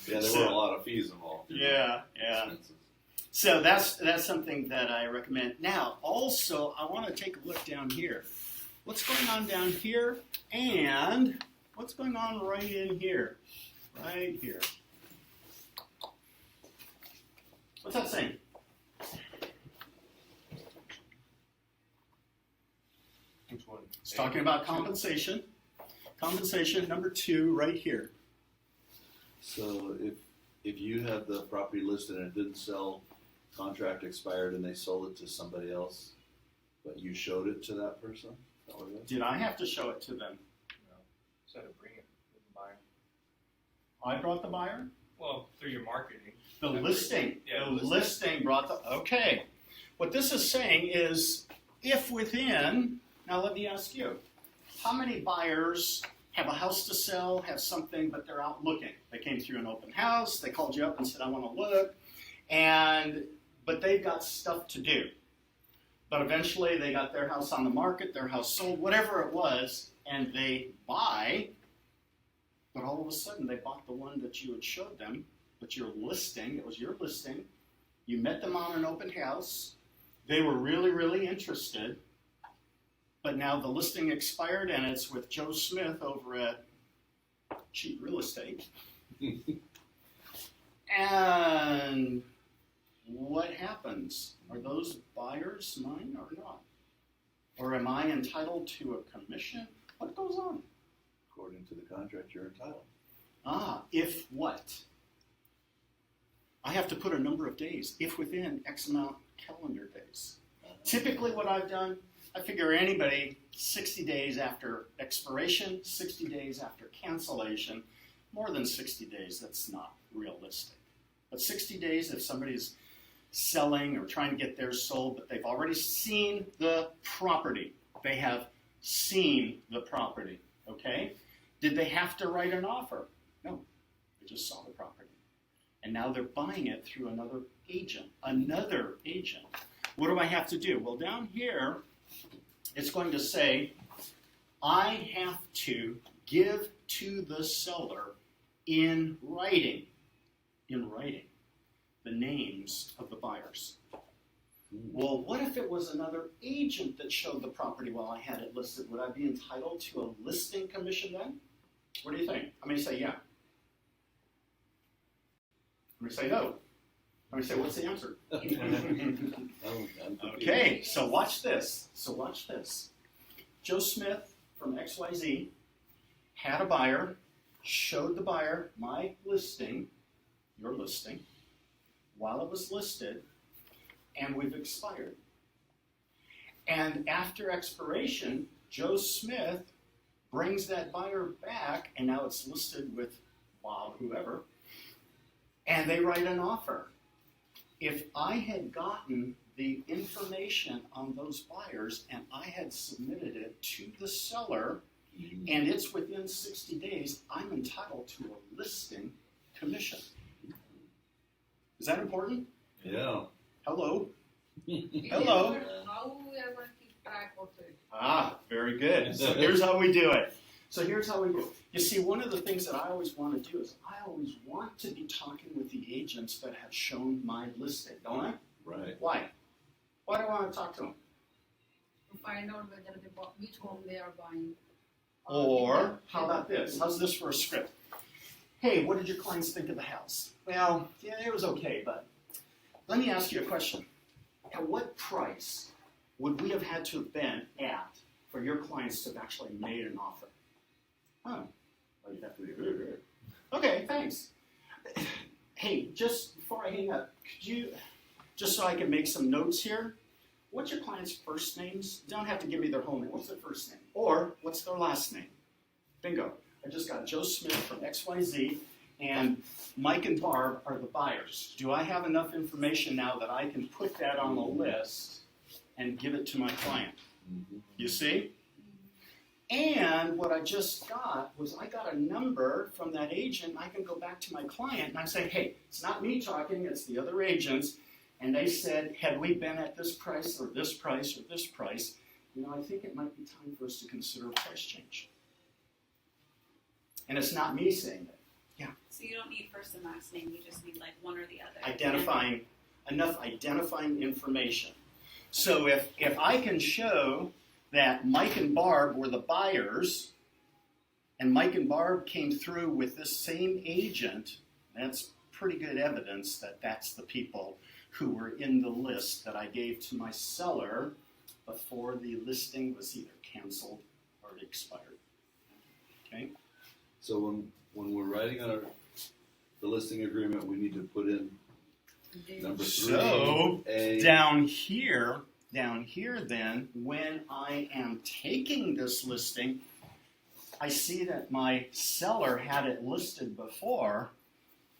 Yeah, there were a lot of fees involved. Yeah. Expenses. So that's something that I recommend. Now, also, I want to take a look down here. What's going on down here, and what's going on right in here? Right here. What's that saying? Which one? It's talking about compensation. Compensation number 2 right here. So if you had the property listed and it didn't sell, contract expired, and they sold it to somebody else, but you showed it to that person? Is that what it is? Did I have to show it to them? Instead of bring it with the buyer. I brought the buyer? Well, through your marketing. The listing. Yeah, The listing. listing brought the, okay. What this is saying is, if within, now let me ask you, how many buyers have a house to sell, have something, but they're out looking? They came through an open house, they called you up and said, I want to look, but they've got stuff to do. But eventually they got their house on the market, their house sold, whatever it was, and they buy, but all of a sudden they bought the one that you had showed them, but your listing, it was your listing, you met them on an open house, they were really, really interested, but now the listing expired and it's with Joe Smith over at Cheap Real Estate. And what happens? Are those buyers mine or not? Or am I entitled to a commission? What goes on? According to the contract, you're entitled. If what? I have to put a number of days, if within X amount calendar days. Typically what I've done, I figure anybody 60 days after expiration, 60 days after cancellation, more than 60 days, that's not realistic. But 60 days if somebody's selling or trying to get theirs sold, but they've already seen the property. They have seen the property, okay? Did they have to write an offer? No, they just saw the property. And now they're buying it through another agent. What do I have to do? Well, down here, it's going to say, I have to give to the seller in writing, the names of the buyers. Well, what if it was another agent that showed the property while I had it listed? Would I be entitled to a listing commission then? What do you think? How many say yeah? How many say no? How many say, what's the answer? Okay, so watch this. Joe Smith from XYZ had a buyer, showed the buyer my listing, your listing, while it was listed, and we've expired. And after expiration, Joe Smith brings that buyer back, and now it's listed with Bob, whoever, and they write an offer. If I had gotten the information on those buyers and I had submitted it to the seller, and it's within 60 days, I'm entitled to a listing commission. Is that important? Yeah. Hello? Hello. How we are going to keep track of it? Very good. So here's how we do it. You see, one of the things that I always want to do is I always want to be talking with the agents that have shown my listing, don't I? Right. Why? Why do I want to talk to them? To find out whether they bought, which home they are buying. Or, how about this? How's this for a script? Hey, what did your clients think of the house? Well, yeah, it was okay, but let me ask you a question. At what price would we have had to have been at for your clients to have actually made an offer? Oh, well, you'd have to be, okay, thanks. Hey, just before I hang up, could you, just so I can make some notes here, what's your client's first names? Don't have to give me their whole name. What's their first name? Or what's their last name? Bingo. I just got Joe Smith from XYZ, and Mike and Barb are the buyers. Do I have enough information now that I can put that on the list and give it to my client? You see? And what I just got was I got a number from that agent. I can go back to my client and I say, hey, it's not me talking, it's the other agents. And they said, had we been at this price or this price or this price, I think it might be time for us to consider a price change. And it's not me saying that. Yeah. So you don't need first and last name, you just need like one or the other. Enough identifying information. So if I can show that Mike and Barb were the buyers, and Mike and Barb came through with this same agent, that's pretty good evidence that that's the people who were in the list that I gave to my seller before the listing was either canceled or expired. Okay? So when we're writing on the listing agreement, we need to put in number 3. So A. down here then, when I am taking this listing, I see that my seller had it listed before.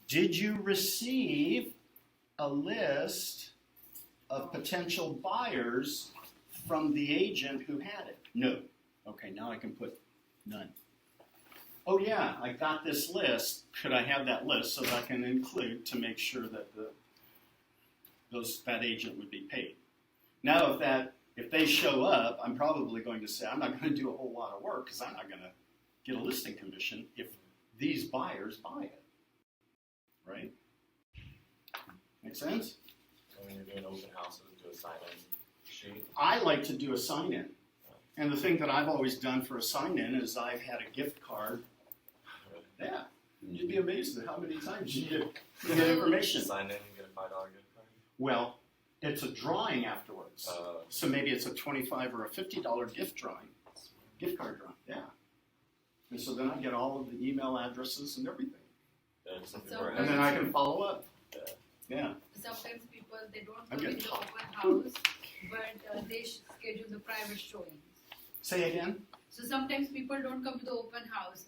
Did you receive a list of potential buyers from the agent who had it? No. Okay, now I can put none. Oh yeah, I got this list. Could I have that list so that I can include to make sure that that agent would be paid? Now, if they show up, I'm probably going to say I'm not going to do a whole lot of work because I'm not going to get a listing commission if these buyers buy it. Right? Make sense? So when you're doing open houses, do a sign-in sheet. I like to do a sign-in. And the thing that I've always done for a sign-in is I've had a gift card. Yeah. You'd be amazed at how many times you get information. Sign in and get a $5 gift card. Well, It's a drawing afterwards. So maybe it's a $25 or a $50 gift card drawing. Yeah. And so then I get all of the email addresses and everything, and then I can follow up. Yeah. Sometimes people, they don't I'm come in getting the hot. open house, but they schedule the private showings. Say again. So sometimes people don't come to the open house.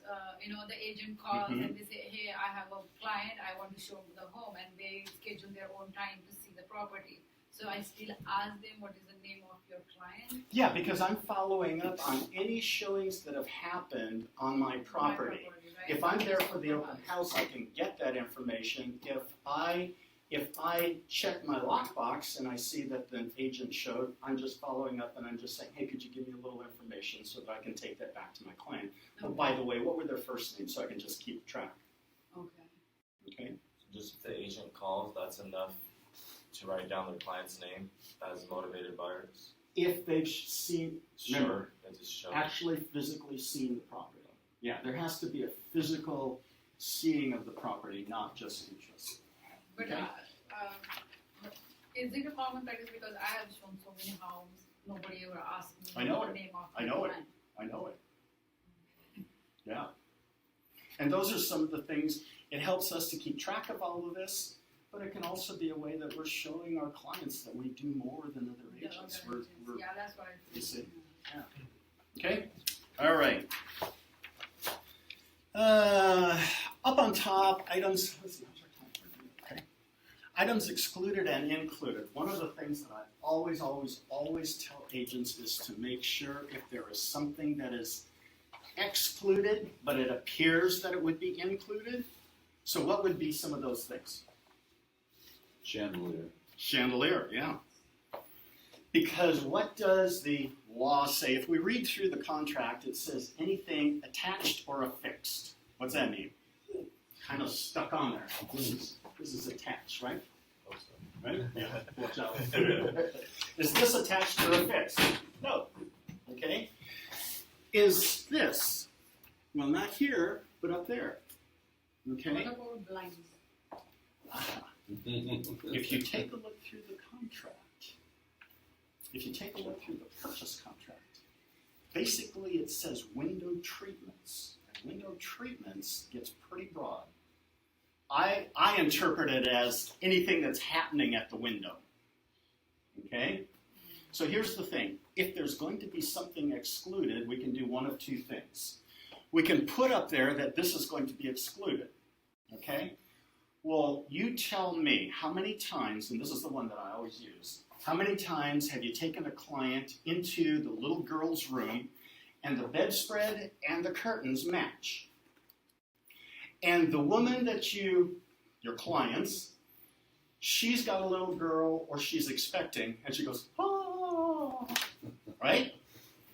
The agent calls Mhm. and they say, "Hey, I have a client. I want to show the home," and they schedule their own time to see the property. So I still ask them, "What is the name of your client?" Yeah, because I'm following up on any showings that have happened on my property. Right? If I'm there for the open house, I can get that information. If I check my lockbox and I see that the agent showed, I'm just following up and I'm just saying, hey, could you give me a little information so that I can take that back to my client? Oh, by the way, what were their first names so I can just keep track? Okay. Okay. Just if the agent calls, that's enough to write down their client's name as motivated buyers. If they've remember, It just shows. actually physically seen the property. Yeah, there has to be a physical seeing of the property, not just interest. But Okay. Is it a common practice, because I have shown so many homes, nobody ever asked me I know the it. name of I the know it. client. I know it. Yeah. And those are some of the things, it helps us to keep track of all of this, but it can also be a way that we're showing our clients that we do more than other The agents. other agents. We're, Yeah, that's what I you see. yeah. okay? All right. Up on top, items, let's see, how's our time? Okay. Items excluded and included. One of the things that I always tell agents is to make sure if there is something that is excluded, but it appears that it would be included. So what would be some of those things? Chandelier. Chandelier, yeah. Because what does the law say? If we read through the contract, it says anything attached or affixed. What's that mean? Kind of stuck on there. This is attached, right? Right? Yeah. Watch out. Is this attached or affixed? No. Okay. Is this? Well, not here, but up there. Okay. What about blinds? Ah. If you take a look through the contract, if you take a look through the purchase contract, basically it says window treatments. And window treatments gets pretty broad. I interpret it as anything that's happening at the window. Okay? So here's the thing. If there's going to be something excluded, we can do one of two things. We can put up there that this is going to be excluded. Okay? Well, you tell me how many times, and this is the one that I always use, how many times have you taken a client into the little girl's room and the bedspread and the curtains match? And the woman that your clients, she's got a little girl or she's expecting, and she goes, oh, right?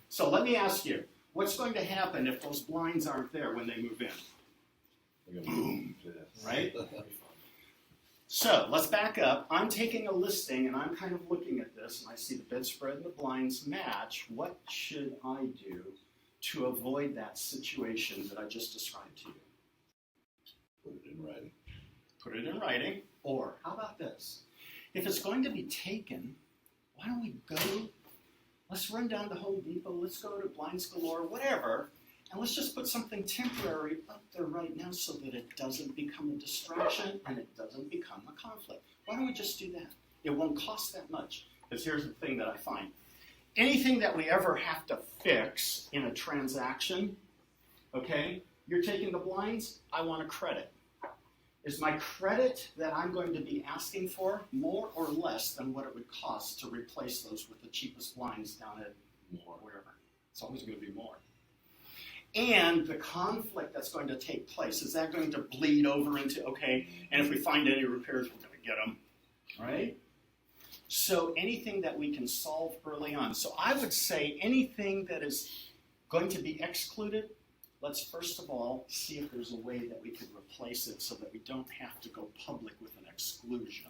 So let me ask you, what's going to happen if those blinds aren't there when they move in? Boom. Right? So let's back up. I'm taking a listing and I'm kind of looking at this and I see the bedspread and the blinds match. What should I do to avoid that situation that I just described to you? Put it in writing. Put it in writing. Or how about this? If it's going to be taken, why don't we go, let's run down to Home Depot, let's go to Blinds Galore, whatever, and let's just put something temporary up there right now so that it doesn't become a distraction and it doesn't become a conflict. Why don't we just do that? It won't cost that much. Because here's the thing that I find. Anything that we ever have to fix in a transaction, okay, you're taking the blinds, I want a credit. Is my credit that I'm going to be asking for more or less than what it would cost to replace those with the cheapest blinds down at wherever? It's always going to be more. And the conflict that's going to take place, is that going to bleed over into, okay, and if we find any repairs, we're going to get them, right? So anything that we can solve early on. So I would say anything that is going to be excluded, let's first of all see if there's a way that we can replace it so that we don't have to go public with an exclusion,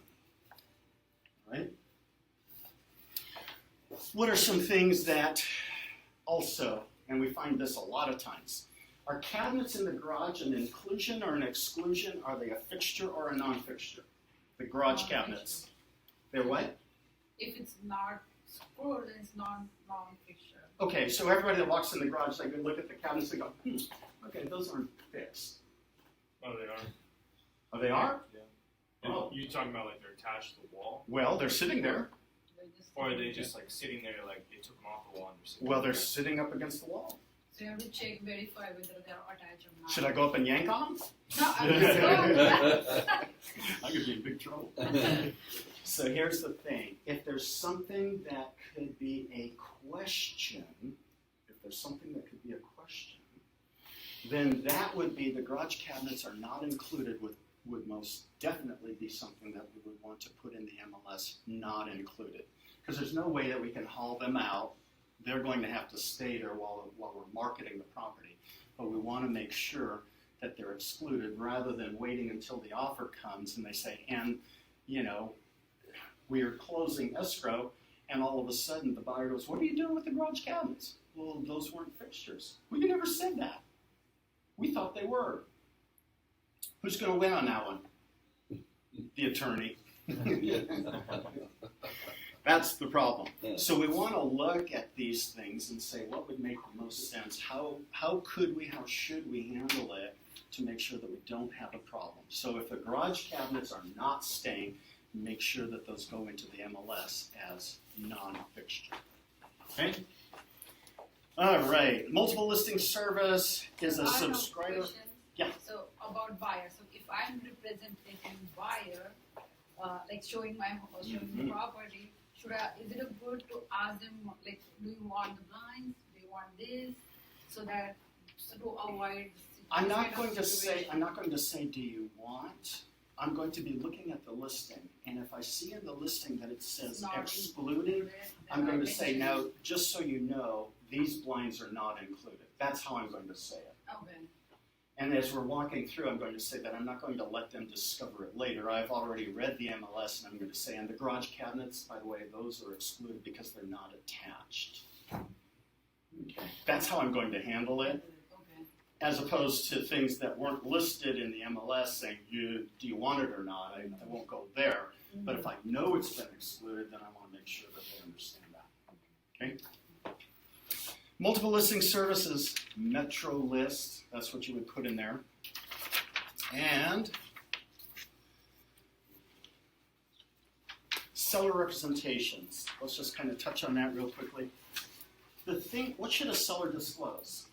right? What are some things that also, and we find this a lot of times, are cabinets in the garage an inclusion or an exclusion? Are they a fixture or a non-fixture? The garage cabinets. They're what? If it's not screwed, then it's non-fixture. Okay, so everybody that walks in the garage, they can look at the cabinets and go, okay, those aren't fixed. Oh, they are. Oh, they are? And Oh. you talking about like they're attached to the wall, Well, they're sitting there. or are they just like sitting there, like they took them off the wall and they're sitting Well, there? they're sitting up against the wall. So you have to verify whether they're attached or not. Should I go up and yank on them? No, I'm just going. I could be in big trouble. So here's the thing. If there's something that could be a question, then that would be the garage cabinets are not included would most definitely be something that we would want to put in the MLS not included. Because there's no way that we can haul them out. They're going to have to stay there while we're marketing the property. But we want to make sure that they're excluded rather than waiting until the offer comes and they say, and, you know, we are closing escrow, and all of a sudden the buyer goes, what are you doing with the garage cabinets? Well, those weren't fixtures. We never said that. We thought they were. Who's going to win on that one? The attorney. That's the problem. So we want to look at these things and say what would make the most sense. How should we handle it to make sure that we don't have a problem? So if the garage cabinets are not staying, make sure that those go into the MLS as non-fixture. Okay? All right. Multiple listing service is a I have subscriber. question. Yeah. So about buyer. So if I'm representing buyer, like showing my house, showing the property, is it a good to ask them like, do you want the blinds? Do you want this? So to avoid. I'm not kind going of to say. situation. I'm not going to say. Do you want? I'm going to be looking at the listing, and if I see in the listing that it says Not excluded, included, I'm then going I to say mention- now. Just so you know, these blinds are not included. That's how I'm going to say it. Okay. And as we're walking through, I'm going to say that I'm not going to let them discover it later. I've already read the MLS, and I'm going to say, and the garage cabinets, by the way, those are excluded because they're not attached. Okay. That's how I'm going to handle it, Okay. as opposed to things that weren't listed in the MLS saying, do you want it or not? I won't go there. But if I know it's been excluded, then I want to make sure that they understand that. Okay? Multiple listing services, Metro List, that's what you would put in there. And seller representations. Let's just kind of touch on that real quickly. What should a seller disclose?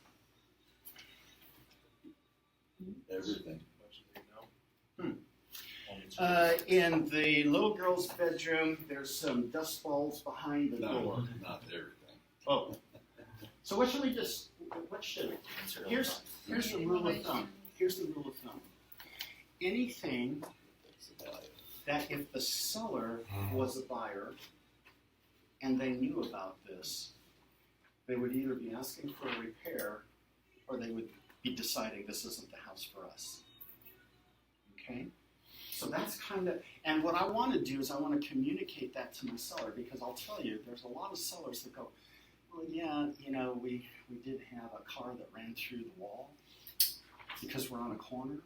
Everything. What should they know? In the little girl's bedroom, there's some dust balls behind the door. No, not everything. Oh. So what should we just, here's the rule of thumb. Here's the rule of thumb. Anything It's the value. that if the seller was a buyer and they knew about this, they would either be asking for a repair or they would be deciding this isn't the house for us. Okay? So that's kind of, and what I want to do is I want to communicate that to my seller, because I'll tell you, there's a lot of sellers that go, well, yeah, you know, we did have a car that ran through the wall because we're on a corner,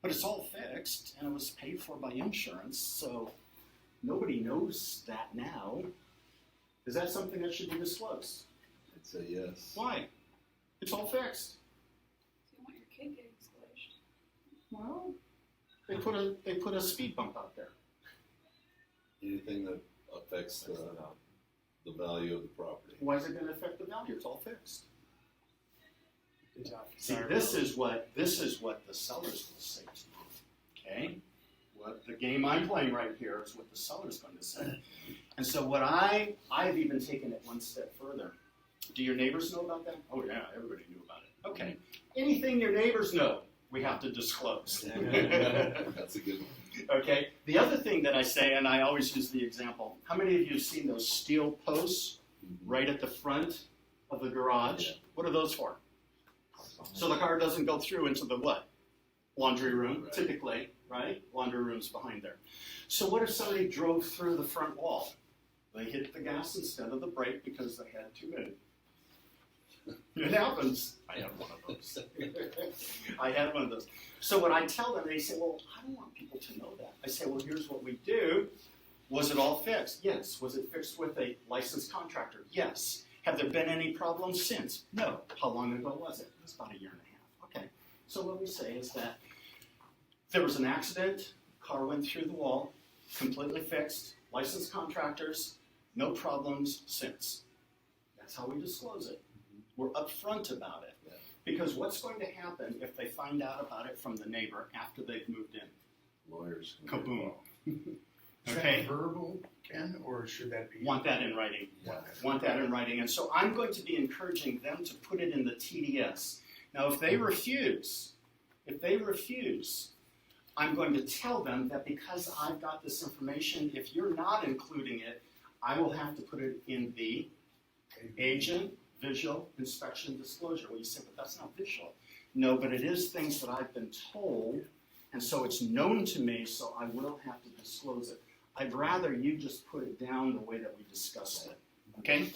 but it's all fixed and it was paid for by insurance, so nobody knows that now. Is that something that should be disclosed? I'd say yes. Why? It's all fixed. So you want your kid getting squished. Well, they put a speed bump out there. Anything that affects the value of the property. Why is it going to affect the value? It's all fixed. Exactly. See, this is what the sellers will say to you. Okay? What the game I'm playing right here is what the seller's going to say. And so what I've even taken it one step further. Do your neighbors know about that? Oh yeah, everybody knew about it. Okay. Anything your neighbors know, we have to disclose. That's a good one. Okay. The other thing that I say, and I always use the example, how many of you have seen those steel posts right at the front of the garage? Yeah. What are those for? So the car doesn't go through into the what? Laundry room, Right. typically, right? Laundry room's behind there. So what if somebody drove through the front wall? They hit the gas instead of the brake because they had too many. It happens. I have one of those. I had one of those. So what I tell them, they say, well, I don't want people to know that. I say, well, here's what we do. Was it all fixed? Yes. Was it fixed with a licensed contractor? Yes. Have there been any problems since? No. How long ago was it? It was about a year and a half. Okay. So what we say is that there was an accident, car went through the wall, completely fixed, licensed contractors, no problems since. That's how we disclose it. We're upfront about it. Yeah. Because what's going to happen if they find out about it from the neighbor after they've moved in? Lawyers. Kaboom. Is Okay? that verbal, Ken, or should that be? Want that in writing. Yeah. Want that in writing. And so I'm going to be encouraging them to put it in the TDS. Now, if they refuse, I'm going to tell them that because I've got this information, if you're not including it, I will have to put it in the agent visual inspection disclosure. Well, you say, but that's not visual. No, but it is things that I've been told, and so it's known to me, so I will have to disclose it. I'd rather you just put it down the way that we discussed it. Okay?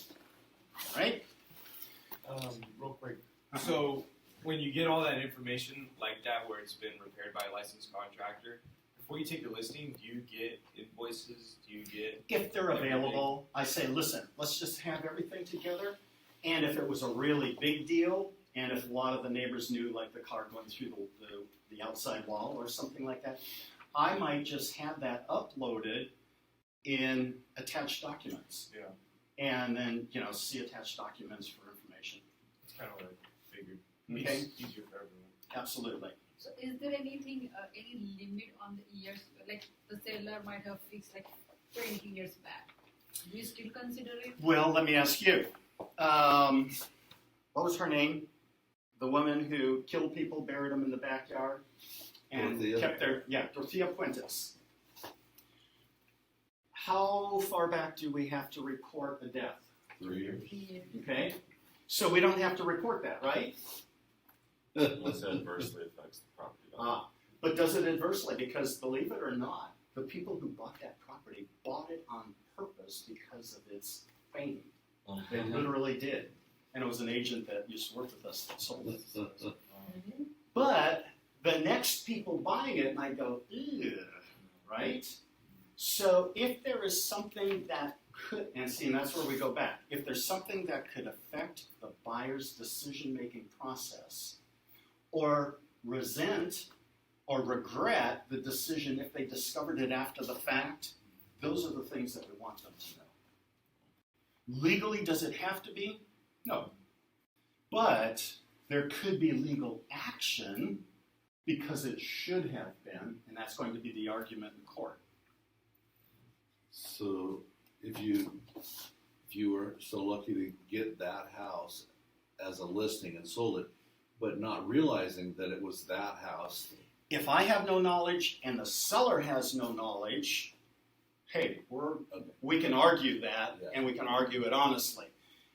All right? Real quick. So when you get all that information like that, where it's been repaired by a licensed contractor, before you take the listing, do you get invoices? Do you get If they're available, I say, listen, let's just have everything together. And if it was a really big deal, and if a lot of the neighbors knew, like the car going through the outside wall or something like that, I might just have that uploaded in attached documents. Yeah. And then, see attached documents for information. It's kind of what I figured. Okay? It's easier for everyone. Absolutely. So is there anything, any limit on the years? Like the seller might have fixed like 20 years back. Do you still consider it? Well, let me ask you. What was her name? The woman who killed people, buried them in the backyard, and Dorothea? kept their, Dorothea Puentes. How far back do we have to report a death? 3 years. Yeah. Okay? So we don't have to report that, right? Unless it adversely affects the property value. But does it adversely? Because believe it or not, the people who bought that property bought it on purpose because of its fame. They literally did. And it was an agent that used to work with us that sold it. But the next people buying it might go, ew, right? So if there is something that could, and that's where we go back. If there's something that could affect the buyer's decision-making process, or resent or regret the decision if they discovered it after the fact, those are the things that we want them to know. Legally, does it have to be? No. But there could be legal action because it should have been, and that's going to be the argument in court. So if you were so lucky to get that house as a listing and sold it, but not realizing that it was that house. If I have no knowledge and the seller has no knowledge, hey, we can argue that, Yeah. and we can argue it honestly.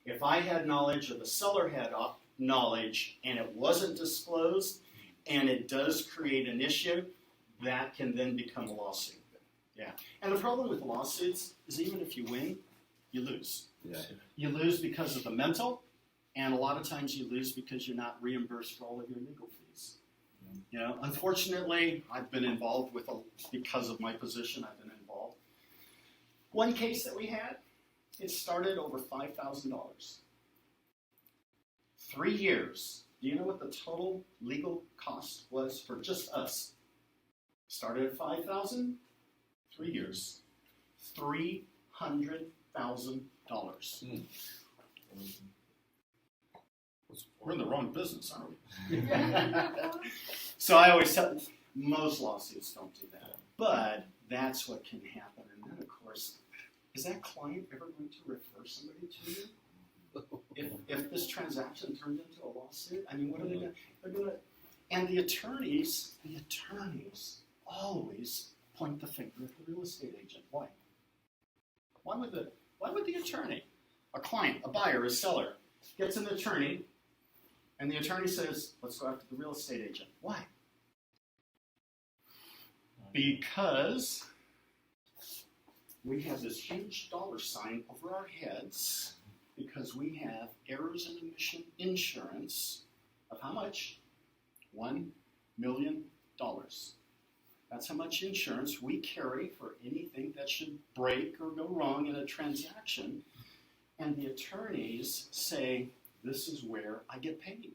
If I had knowledge or the seller had knowledge and it wasn't disclosed and it does create an issue, that can then become a lawsuit. Yeah. And the problem with lawsuits is even if you win, you lose. Yeah. You lose because of the mental, and a lot of times you lose because you're not reimbursed for all of your legal fees. Unfortunately, I've been involved with, because of my position, I've been involved. One case that we had, it started over $5,000. 3 years. Do you know what the total legal cost was for just us? Started at $5,000, 3 years. $300,000. We're in the wrong business, aren't we? So I always tell most lawsuits don't do that. But that's what can happen. And then, of course, is that client ever going to refer somebody to you? If this transaction turned into a lawsuit, I mean, what are they going to? They're going to. And the attorneys always point the finger at the real estate agent. Why? Why would the attorney, a client, a buyer, a seller, gets an attorney, and the attorney says, let's go after the real estate agent. Why? Because we have this huge dollar sign over our heads because we have errors and omission insurance of how much? $1 million. That's That's how much insurance we carry for anything that should break or go wrong in a transaction. And the attorneys say, this is where I get paid.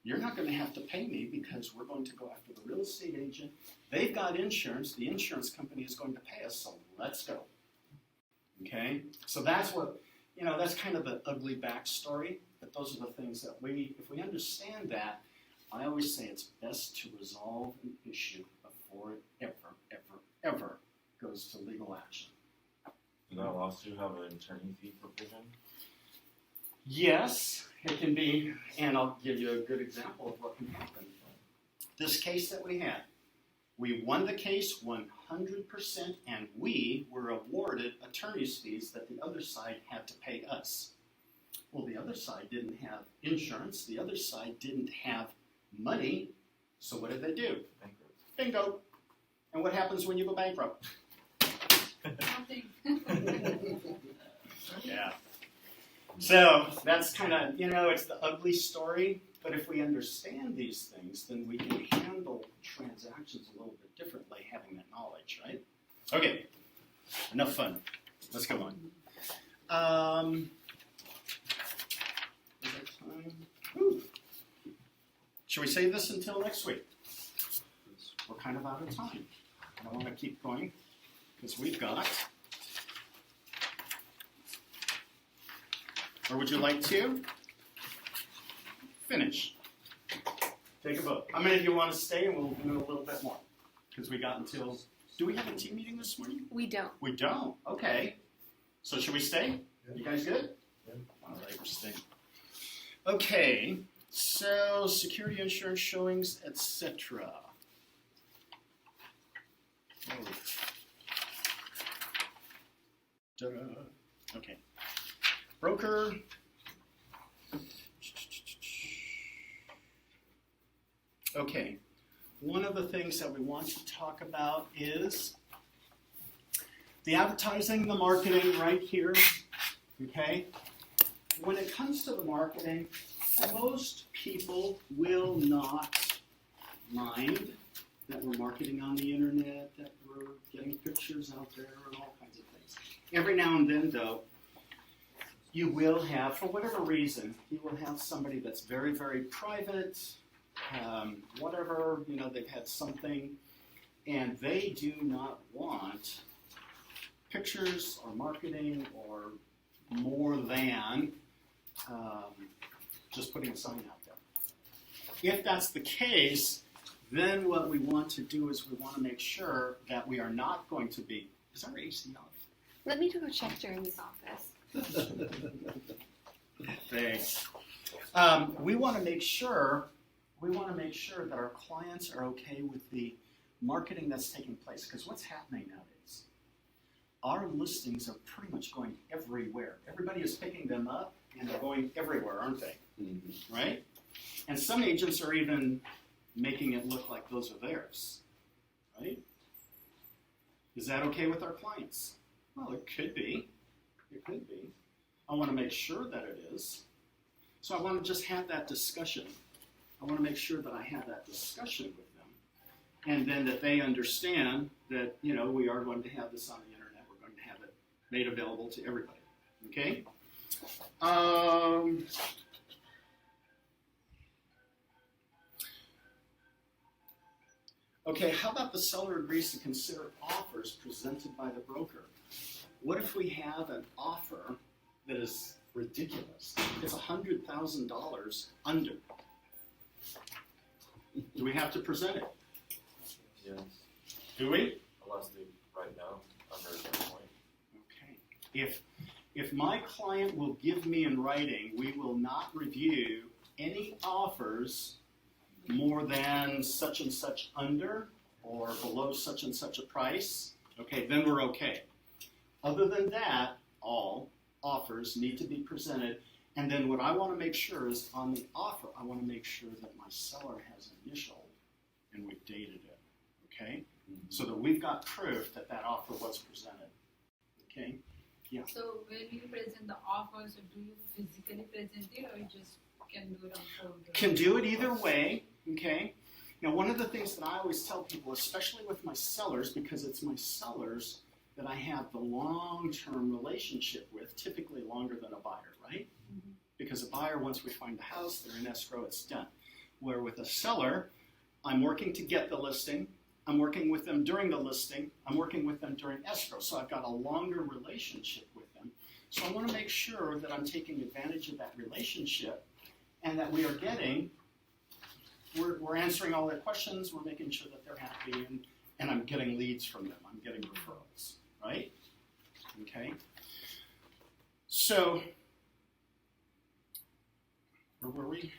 You're not going to have to pay me because we're going to go after the real estate agent. They've got insurance. The insurance company is going to pay us, so let's go. Okay? So that's what, that's kind of the ugly backstory. But those are the things that if we understand that, I always say it's best to resolve an issue before it ever goes to legal action. Does that lawsuit have an attorney fee provision? Yes, it can be, and I'll give you a good example of what can happen. This case that we had, we won the case 100%, and we were awarded attorney's fees that the other side had to pay us. Well, the other side didn't have insurance, the other side didn't have money, so what did they do? Bingo. And what happens when you go bankrupt? Nothing. Yeah. So that's kind of, it's the ugly story, but if we understand these things, then we can handle transactions a little bit differently having that knowledge, right? Okay, enough fun. Let's go on. Is there time? Whew. Should we save this until next week? We're kind of out of time. I don't want to keep going because we've got... Or would you like to finish? Take a vote. How many of you want to stay and we'll do a little bit more? Because we got until... Do we have a team meeting this morning? We don't. We don't. Okay. So should we stay? You guys good? Yeah. All right, we're staying. Okay. So security insurance showings, etc. Okay. Broker. Okay. One of the things that we want to talk about is the advertising, the marketing right here. Okay. When it comes to the marketing, most people will not mind that we're marketing on the internet, that we're getting pictures out there and all kinds of things. Every now and then, though, you will have, for whatever reason, you will have somebody that's very, very private, whatever, they've had something, and they do not want pictures or marketing or more than just putting a sign out there. If that's the case, then what we want to do is we want to make sure that we are not going to be... Is our AC off? Let me go check during this office. Thanks. We want to make sure that our clients are okay with the marketing that's taking place. Because what's happening nowadays? Our listings are pretty much going everywhere. Everybody is picking them up and they're going everywhere, aren't they? Mm-hmm. Right? And some agents are even making it look like those are theirs. Right? Is that okay with our clients? Well, it could be. It could be. I want to make sure that it is. So I want to just have that discussion. I want to make sure that I have that discussion with them. And then that they understand that, we are going to have this on the internet. We're going to have it made available to everybody. Okay? Okay, how about the seller agrees to consider offers presented by the broker? What if we have an offer that is ridiculous? It's $100,000 under. Do we have to present it? Yes. Do we? Unless they right now under a certain point. Okay. If my client will give me in writing, we will not review any offers more than such and such under or below such and such a price, okay, then we're okay. Other than that, all offers need to be presented. And then what I want to make sure is on the offer, I want to make sure that my seller has initialed and we've dated it, okay? So that we've got proof that that offer was presented, okay? Yeah. So when you present the offer, so do you physically present it or you just can do it on folder? Can do it either way, okay? Now, one of the things that I always tell people, especially with my sellers, because it's my sellers that I have the long-term relationship with, typically longer than a buyer, right? Because a buyer, once we find the house, they're in escrow, it's done. Where with a seller, I'm working to get the listing, I'm working with them during the listing, I'm working with them during escrow, so I've got a longer relationship with them. So I want to make sure that I'm taking advantage of that relationship and that we are getting, we're answering all their questions, we're making sure that they're happy, and I'm getting leads from them, I'm getting referrals, right? Okay. So, where were we?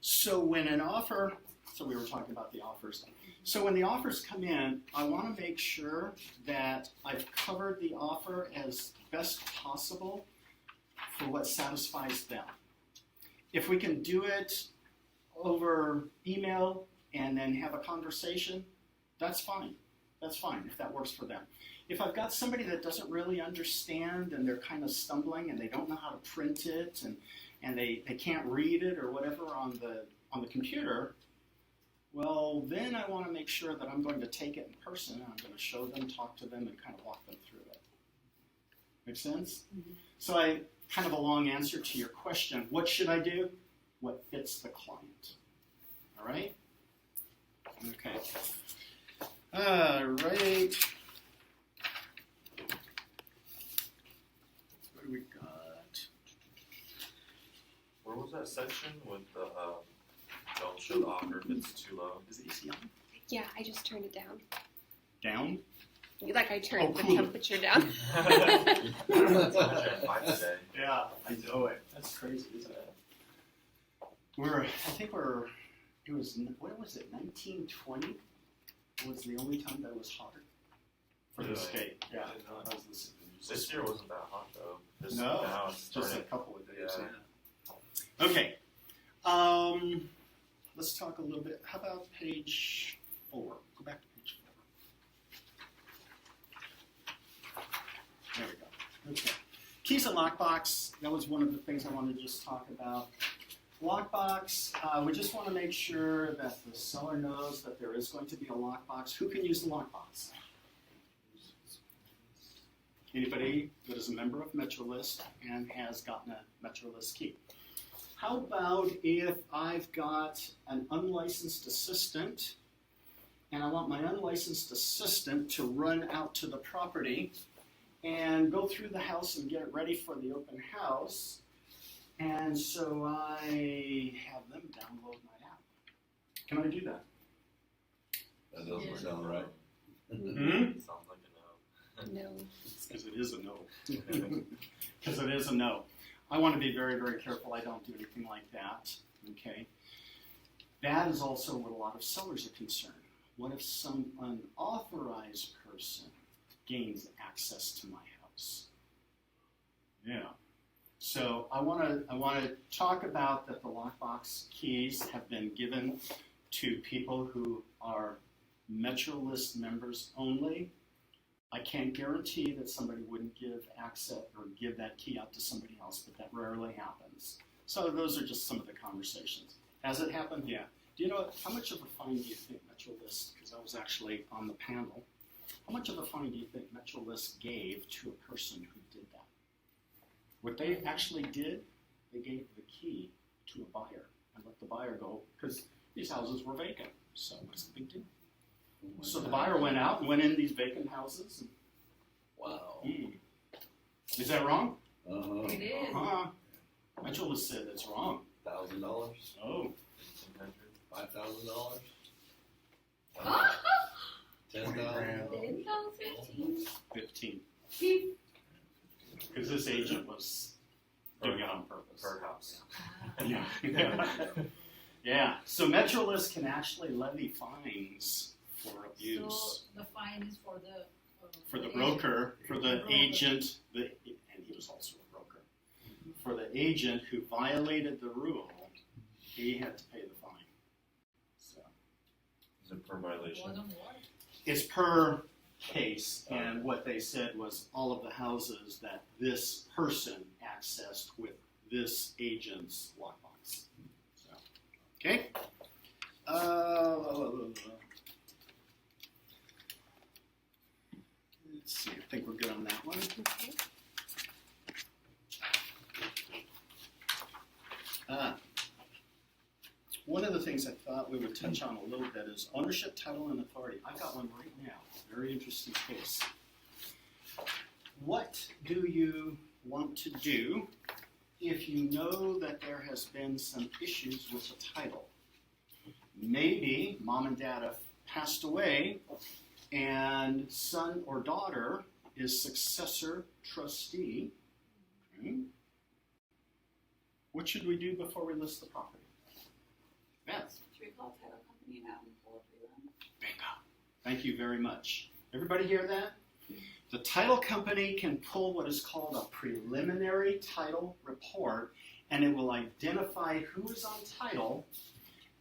So when an offer, so we were talking about the offers. So when the offers come in, I want to make sure that I've covered the offer as best possible for what satisfies them. If we can do it over email and then have a conversation, that's fine. That's fine if that works for them. If I've got somebody that doesn't really understand and they're kind of stumbling and they don't know how to print it and they can't read it or whatever on the computer, well, then I want to make sure that I'm going to take it in person and I'm going to show them, talk to them, and kind of walk them through it. Make sense? Mm-hmm. So I kind of a long answer to your question. What should I do? What fits the client. All right? Okay. All right. What do we got? Where was that section with the don't show the offer if it's too low? Is it easy on? Yeah, I just turned it down. Down? Like I turned cool. the temperature down. That's how much I find today. Yeah, I know it. That's crazy, isn't it? It was, what was it, 1920 was the only time that it was hotter for the Really? state. Yeah. I did not. I was listening to the This year wasn't that hot though. No, now it's just a starting. couple of days. Yeah. Okay. Let's talk a little bit. How about page 4? Go back to page 4. There we go. Okay. Keys and lockbox. That was one of the things I wanted to just talk about. Lockbox. We just want to make sure that the seller knows that there is going to be a lockbox. Who can use the lockbox? Anybody that is a member of MetroList and has gotten a MetroList key. How about if I've got an unlicensed assistant and I want my unlicensed assistant to run out to the property and go through the house and get it ready for the open house, and so I have them download my app. Can I do that? That doesn't sound right. Mm-hmm. Sounds like a no. No. Because it is a no. Because it is a no. I want to be very, very careful I don't do anything like that, okay? That is also what a lot of sellers are concerned. What if some unauthorized person gains access to my house? Yeah. So I want to talk about that the lockbox keys have been given to people who are MetroList members only. I can't guarantee that somebody wouldn't give access or give that key out to somebody else, but that rarely happens. So those are just some of the conversations. Has it happened? Yeah. Do you know how much of a fine do you think MetroList, because I was actually on the panel, how much of a fine do you think MetroList gave to a person who did that? What they actually did, they gave the key to a buyer and let the buyer go, because these houses were vacant. So what's the big deal? So the buyer went out and went in these vacant houses. And, Wow. Is that wrong? Uh-huh. It is. MetroList said that's wrong. $1,000? Oh. $5,000? Ah! 10,000? 15. Because this agent was doing it on purpose. Per house. Yeah. Yeah. So MetroList can actually levy fines for abuse. So the fine is for the Broker, for the broker. agent, and he was also a broker. For the agent who violated the rule, he had to pay the fine. So Is it per violation? Wasn't what? it's per case, and what they said was all of the houses that this person accessed with this agent's lockbox. So Okay? Let's see, I think we're good on that one. Okay. One of the things I thought we would touch on a little bit is ownership, title, and authority. I've got one right now. Very interesting case. What do you want to do if you know that there has been some issues with the title? Maybe mom and dad have passed away and son or daughter is successor trustee. Okay. What should we do before we list the property? Beth. Should we call title company now and pull a prelim? Bingo. Thank you very much. Everybody hear that? The title company can pull what is called a preliminary title report, and it will identify who is on title,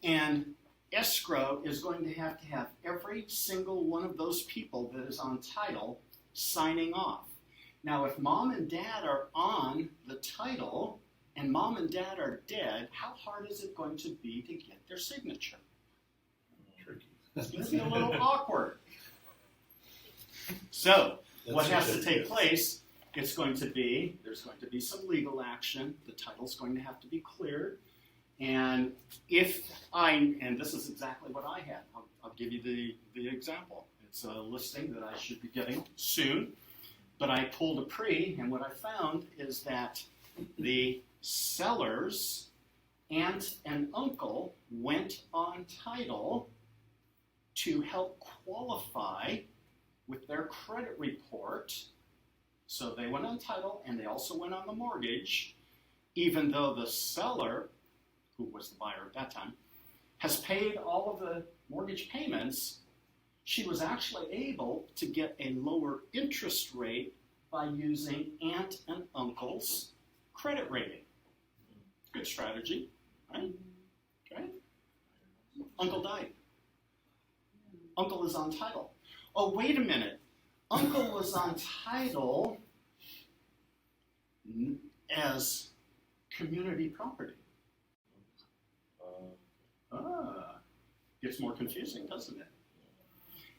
and escrow is going to have every single one of those people that is on title signing off. Now, if mom and dad are on the title and mom and dad are dead, how hard is it going to be to get their signature? Tricky. It's going to be a little awkward. So, what has to take place, there's going to be some legal action, the title's going to have to be cleared, and this is exactly what I had, I'll give you the example. It's a listing that I should be getting soon, but I pulled a pre, and what I found is that the seller's aunt and uncle went on title to help qualify with their credit report. So they went on title and they also went on the mortgage, even though the seller, who was the buyer at that time, has paid all of the mortgage payments. She was actually able to get a lower interest rate by using aunt and uncle's credit rating. Good strategy, right? Okay. Uncle died. Uncle is on title. Oh, wait a minute. Uncle was on title as community property. Gets more confusing, doesn't it?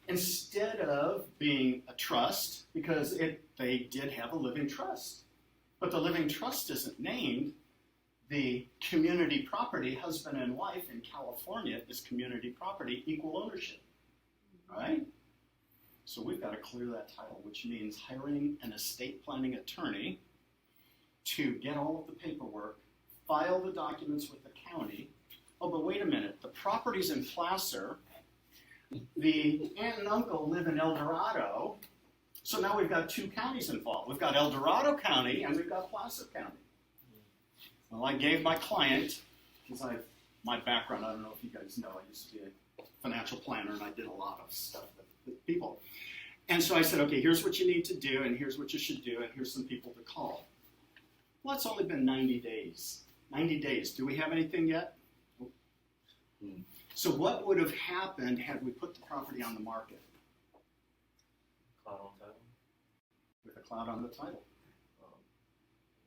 Instead of being a trust, because they did have a living trust, but the living trust isn't named. The community property, husband and wife in California, is community property, equal ownership, right? So we've got to clear that title, which means hiring an estate planning attorney to get all of the paperwork, file the documents with the county. Oh, but wait a minute, the property's in Placer, the aunt and uncle live in El Dorado, so now we've got two counties involved. We've got El Dorado County and we've got Placer County. Well, I gave my client, because my background, I don't know if you guys know, I used to be a financial planner and I did a lot of stuff with people. And so I said, okay, here's what you need to do and here's what you should do and here's some people to call. Well, it's only been 90 days. 90 days. Do we have anything yet? So what would have happened had we put the property on the market? Cloud on title? With a cloud on the title.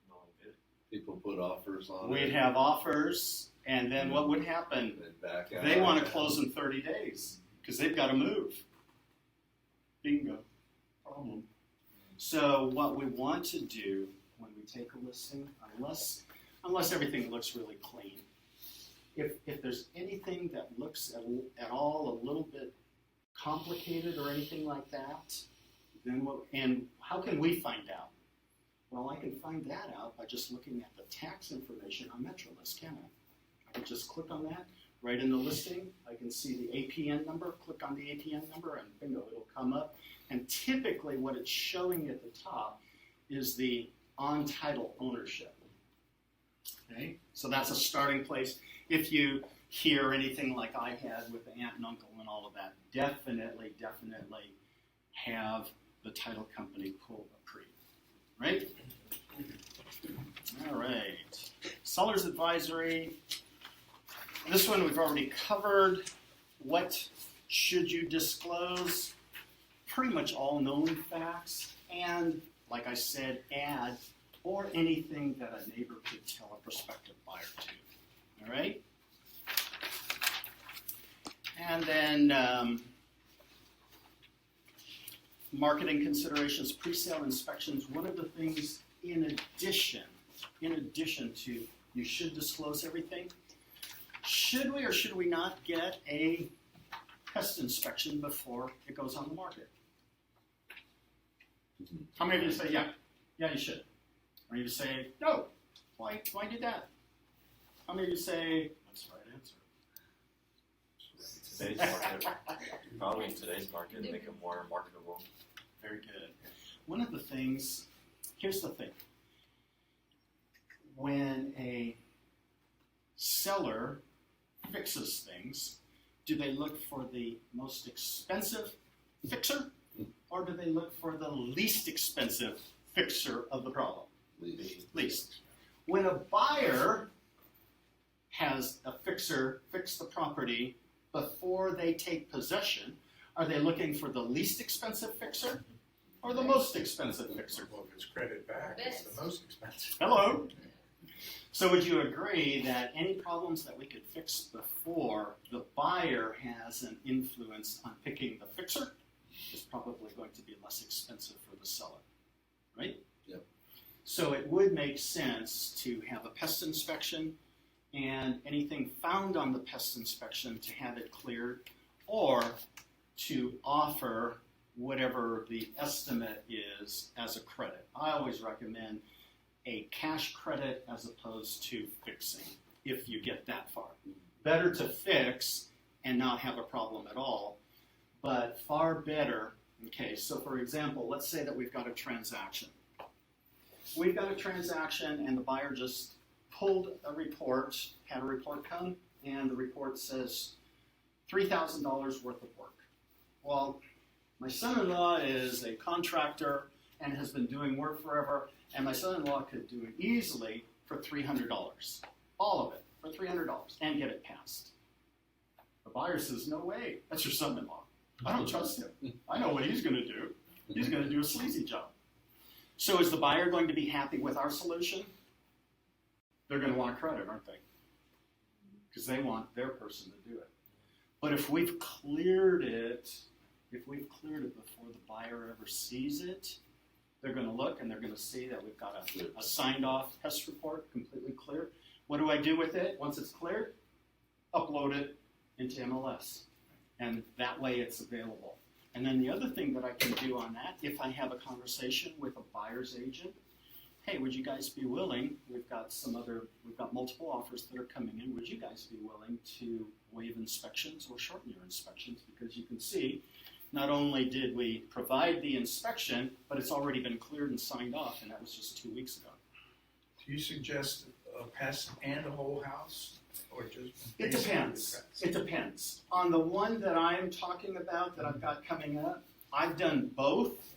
No one bid. People put offers on it. We'd have offers, and then what would happen? They'd back out. They want to close in 30 days because they've got to move. Bingo. Problem. So what we want to do when we take a listing, unless everything looks really clean, if there's anything that looks at all a little bit complicated or anything like that, then and how can we find out? Well, I can find that out by just looking at the tax information on MetroList, can I? I can just click on that, right in the listing. I can see the APN number, click on the APN number, and bingo, it'll come up. And typically what it's showing at the top is the on-title ownership. Okay, so that's a starting place. If you hear anything like I had with the aunt and uncle and all of that, definitely have the title company pull a pre, right? All right, seller's advisory. This one we've already covered. What should you disclose? Pretty much all known facts, and like I said, add or anything that a neighbor could tell a prospective buyer to. All right? And then marketing considerations, pre-sale inspections. One of the things in addition to you should disclose everything, should we or should we not get a pest inspection before it goes on the market? How many of you say, yeah, you should? Or you say, no, why do that? How many of you say, that's the right answer? Today's market, probably in today's market, make it more marketable. Very good. One of the things, here's the thing. When a seller fixes things, do they look for the most expensive fixer, or do they look for the least expensive fixer of the problem? Least. When a buyer has a fixer fix the property before they take possession, are they looking for the least expensive fixer or the most expensive fixer? Well, if it's credit back, it's the most expensive. Hello. So would you agree that any problems that we could fix before the buyer has an influence on picking the fixer is probably going to be less expensive for the seller, right? Yep. So it would make sense to have a pest inspection and anything found on the pest inspection to have it cleared, or to offer whatever the estimate is as a credit. I always recommend a cash credit as opposed to fixing, if you get that far. Better to fix and not have a problem at all, but far better. Okay, so for example, let's say that we've got a transaction. We've got a transaction and the buyer just pulled a report, had a report come, and the report says $3,000 worth of work. Well, my son-in-law is a contractor and has been doing work forever, and my son-in-law could do it easily for $300. All of it for $300 and get it passed. The buyer says, no way, that's your son-in-law. I don't trust him. I know what he's going to do. He's going to do a sleazy job. So is the buyer going to be happy with our solution? They're going to want credit, aren't they? Because they want their person to do it. But if we've cleared it before the buyer ever sees it, they're going to look and they're going to see that we've got a signed off pest report, completely clear. What do I do with it once it's cleared? Upload it into MLS. And that way it's available. And then the other thing that I can do on that, if I have a conversation with a buyer's agent, hey, would you guys be willing, we've got multiple offers that are coming in, would you guys be willing to waive inspections or shorten your inspections? Because you can see, not only did we provide the inspection, but it's already been cleared and signed off, and that was just 2 weeks ago. Do you suggest a pest and a whole house, or just? It depends. It depends. On the one that I'm talking about that I've got coming up, I've done both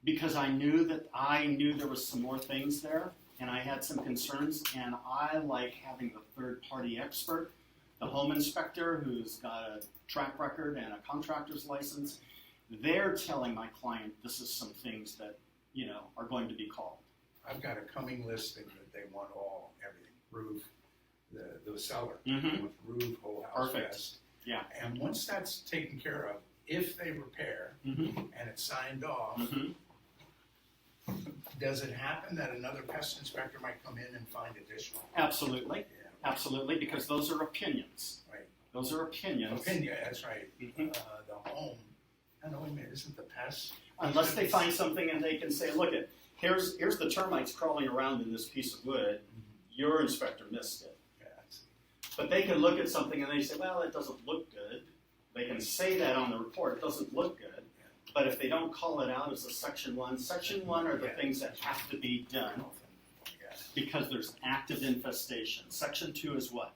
because I knew there was some more things there, and I had some concerns, and I like having the third-party expert, the home inspector who's got a track record and a contractor's license. They're telling my client this is some things that, are going to be called. I've got a coming listing that they want everything, roof, the cellar, Mm-hmm. with roof, whole house. Perfect. Pest. Yeah. And once that's taken care of, if they repair Mm-hmm. and it's signed off, Mm-hmm. does it happen that another pest inspector might come in and find additional? Absolutely. Yeah. Absolutely, because those are opinions. Right. Those are opinions. Opinion, that's right. Mhm. The home, I know, wait a minute, isn't the pest? Unless they find something and they can say, look, here's the termites crawling around in this piece of wood. Your inspector missed it. Yeah, I see. But they can look at something and they say, well, it doesn't look good. They can say that on the report, it doesn't look good. But if they don't call it out as a Section 1 are the things that have to be done because there's active infestation. Section 2 is what?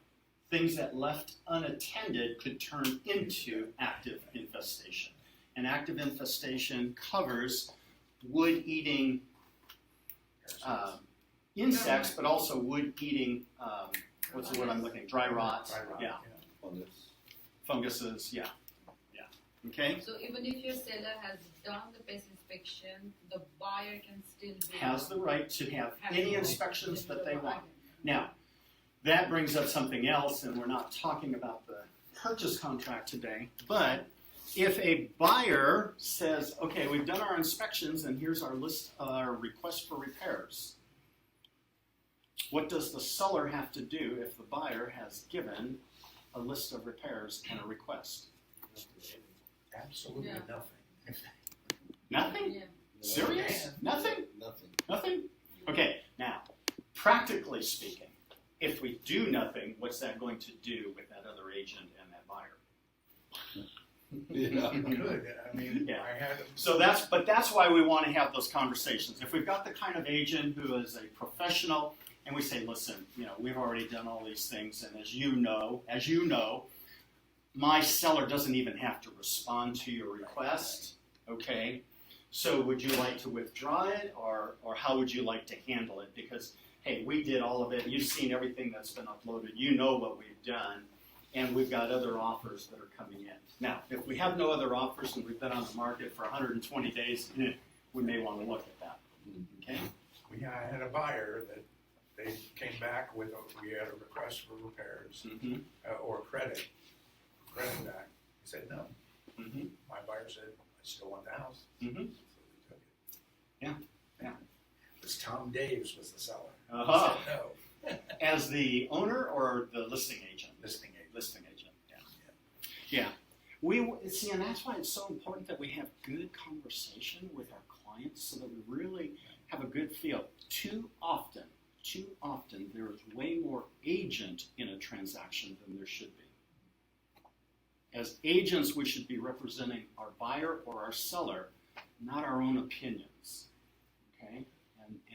Things that left unattended could turn into active infestation. And active infestation covers wood-eating insects, but also wood-eating, what's the word I'm looking, dry rot. Yeah. Funguses, yeah. Okay? So even if your seller has done the pest inspection, the buyer can still be Has the right to have any inspections that they want. Okay. Now, that brings up something else, and we're not talking about the purchase contract today, but if a buyer says, okay, we've done our inspections and here's our list, our request for repairs, what does the seller have to do if the buyer has given a list of repairs and a request? Absolutely Yeah. nothing. Nothing? Yeah. Serious? Nothing? Nothing. Nothing? Okay, now, practically speaking, if we do nothing, what's that going to do with that other agent and that buyer? Yeah. Good, I mean, Yeah. I had. So that's why we want to have those conversations. If we've got the kind of agent who is a professional, and we say, listen, we've already done all these things, and as you know, my seller doesn't even have to respond to your request, okay? So would you like to withdraw it, or how would you like to handle it? Because, hey, we did all of it. You've seen everything that's been uploaded. You know what we've done, and we've got other offers that are coming in. Now, if we have no other offers and we've been on the market for 120 days, we may want to look at that, okay? I had a buyer that they came back with, we had a request for repairs, Mm-hmm. or credit back. He said, no. Mm-hmm. My buyer said, I still want the house. Mm-hmm. So they took it. Yeah. This Tom Daves was the seller. Uh-huh. He said no. As the owner or the listing agent? Listing agent. Listing agent, yeah. We see, and that's why it's so important that we have good conversation with our clients so that we really have a good feel. Too often, there is way more agent in a transaction than there should be. As agents, we should be representing our buyer or our seller, not our own opinions, okay?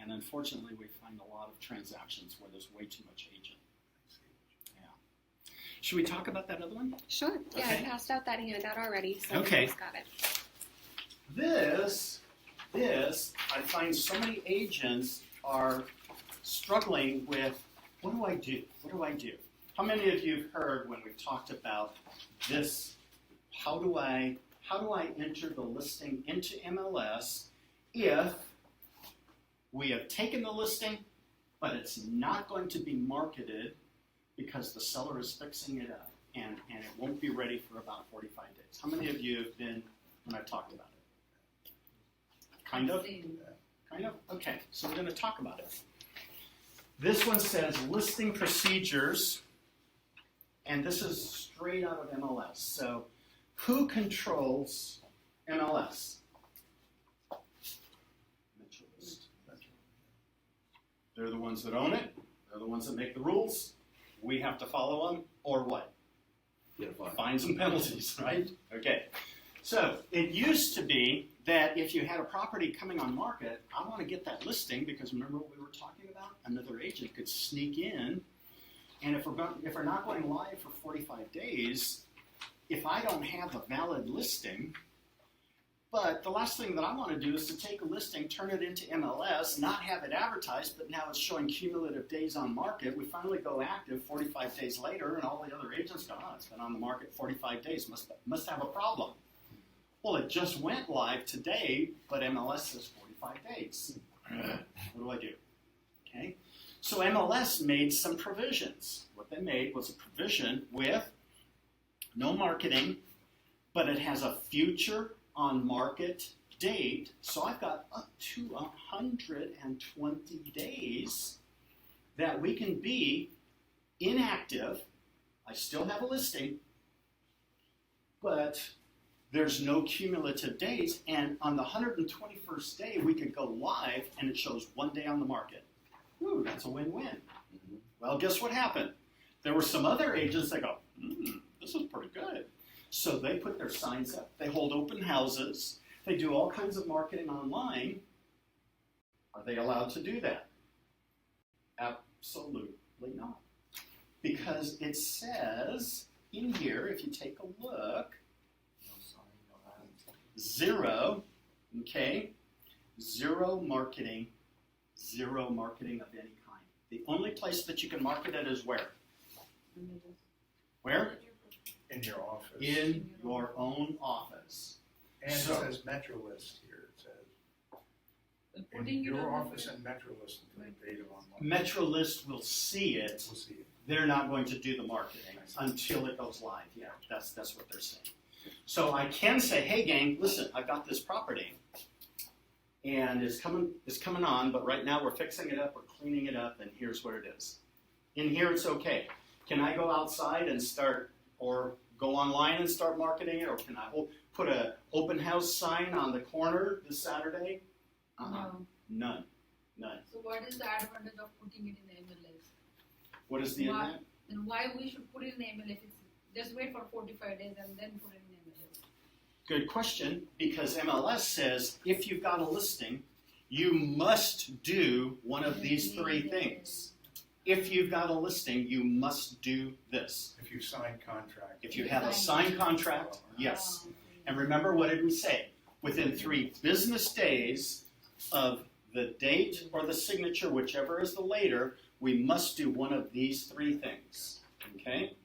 And unfortunately, we find a lot of transactions where there's way too much agent. Yeah. Should we talk about that other one? Sure. Yeah, Okay. I passed out that handout already, so Okay. I've got it. This, I find so many agents are struggling with, what do I do? What do I do? How many of you have heard when we've talked about this, how do I enter the listing into MLS if we have taken the listing, but it's not going to be marketed because the seller is fixing it up and it won't be ready for about 45 days? How many of you have been when I've talked about it? Kind of? Kind of? Okay, so we're going to talk about it. This one says listing procedures, and this is straight out of MLS. So who controls MLS? They're the ones that own it. They're the ones that make the rules. We have to follow them, or what? Get a fine. Fines and penalties, right? Okay. So it used to be that if you had a property coming on market, I want to get that listing because remember what we were talking about? Another agent could sneak in, and if we're not going live for 45 days, if I don't have a valid listing, but the last thing that I want to do is to take a listing, turn it into MLS, not have it advertised, but now it's showing cumulative days on market. We finally go active 45 days later, and all the other agents go, oh, it's been on the market 45 days, must have a problem. Well, it just went live today, but MLS says 45 days. What do I do? Okay, so MLS made some provisions. What they made was a provision with no marketing, but it has a future on market date, so I've got up to 120 days that we can be inactive. I still have a listing, but there's no cumulative days, and on the 121st day we could go live and it shows 1 day on the market. Ooh, that's a win-win. Mm-hmm. Well, guess what happened? There were some other agents that go, this is pretty good. So they put their signs up. They hold open houses. They do all kinds of marketing online. Are they allowed to do that? Absolutely not. Because it says in here, if you take a look, zero, okay? Zero marketing of any kind. The only place that you can market it is where? Where? In your office. In your own office. And So- it says Metro List here, it says. Like In putting it your on office the and Metro List until the date of online. MetroList will see it. We'll see it. They're not going to do the marketing until it goes live. Yeah, that's what they're saying. So I can say, hey gang, listen, I've got this property, and it's coming on, but right now we're fixing it up, we're cleaning it up, and here's what it is. In here it's okay. Can I go outside and start, or go online and start marketing it, or can I put an open house sign on the corner this Saturday? No. None. So what is the advantage of putting it in the MLS? What is the Why- intent? Then why we should put it in the MLS? If it's just wait for 45 days and then put it in the MLS. Good question, because MLS says if you've got a listing, you must do one of these three things. If you've got a listing, you must do this. If you sign contract. If you have a signed contract, yes. Oh, And remember, what did we say? Within 3 business days of the date or the signature, whichever is the later, we must do one of these 3 things. Okay?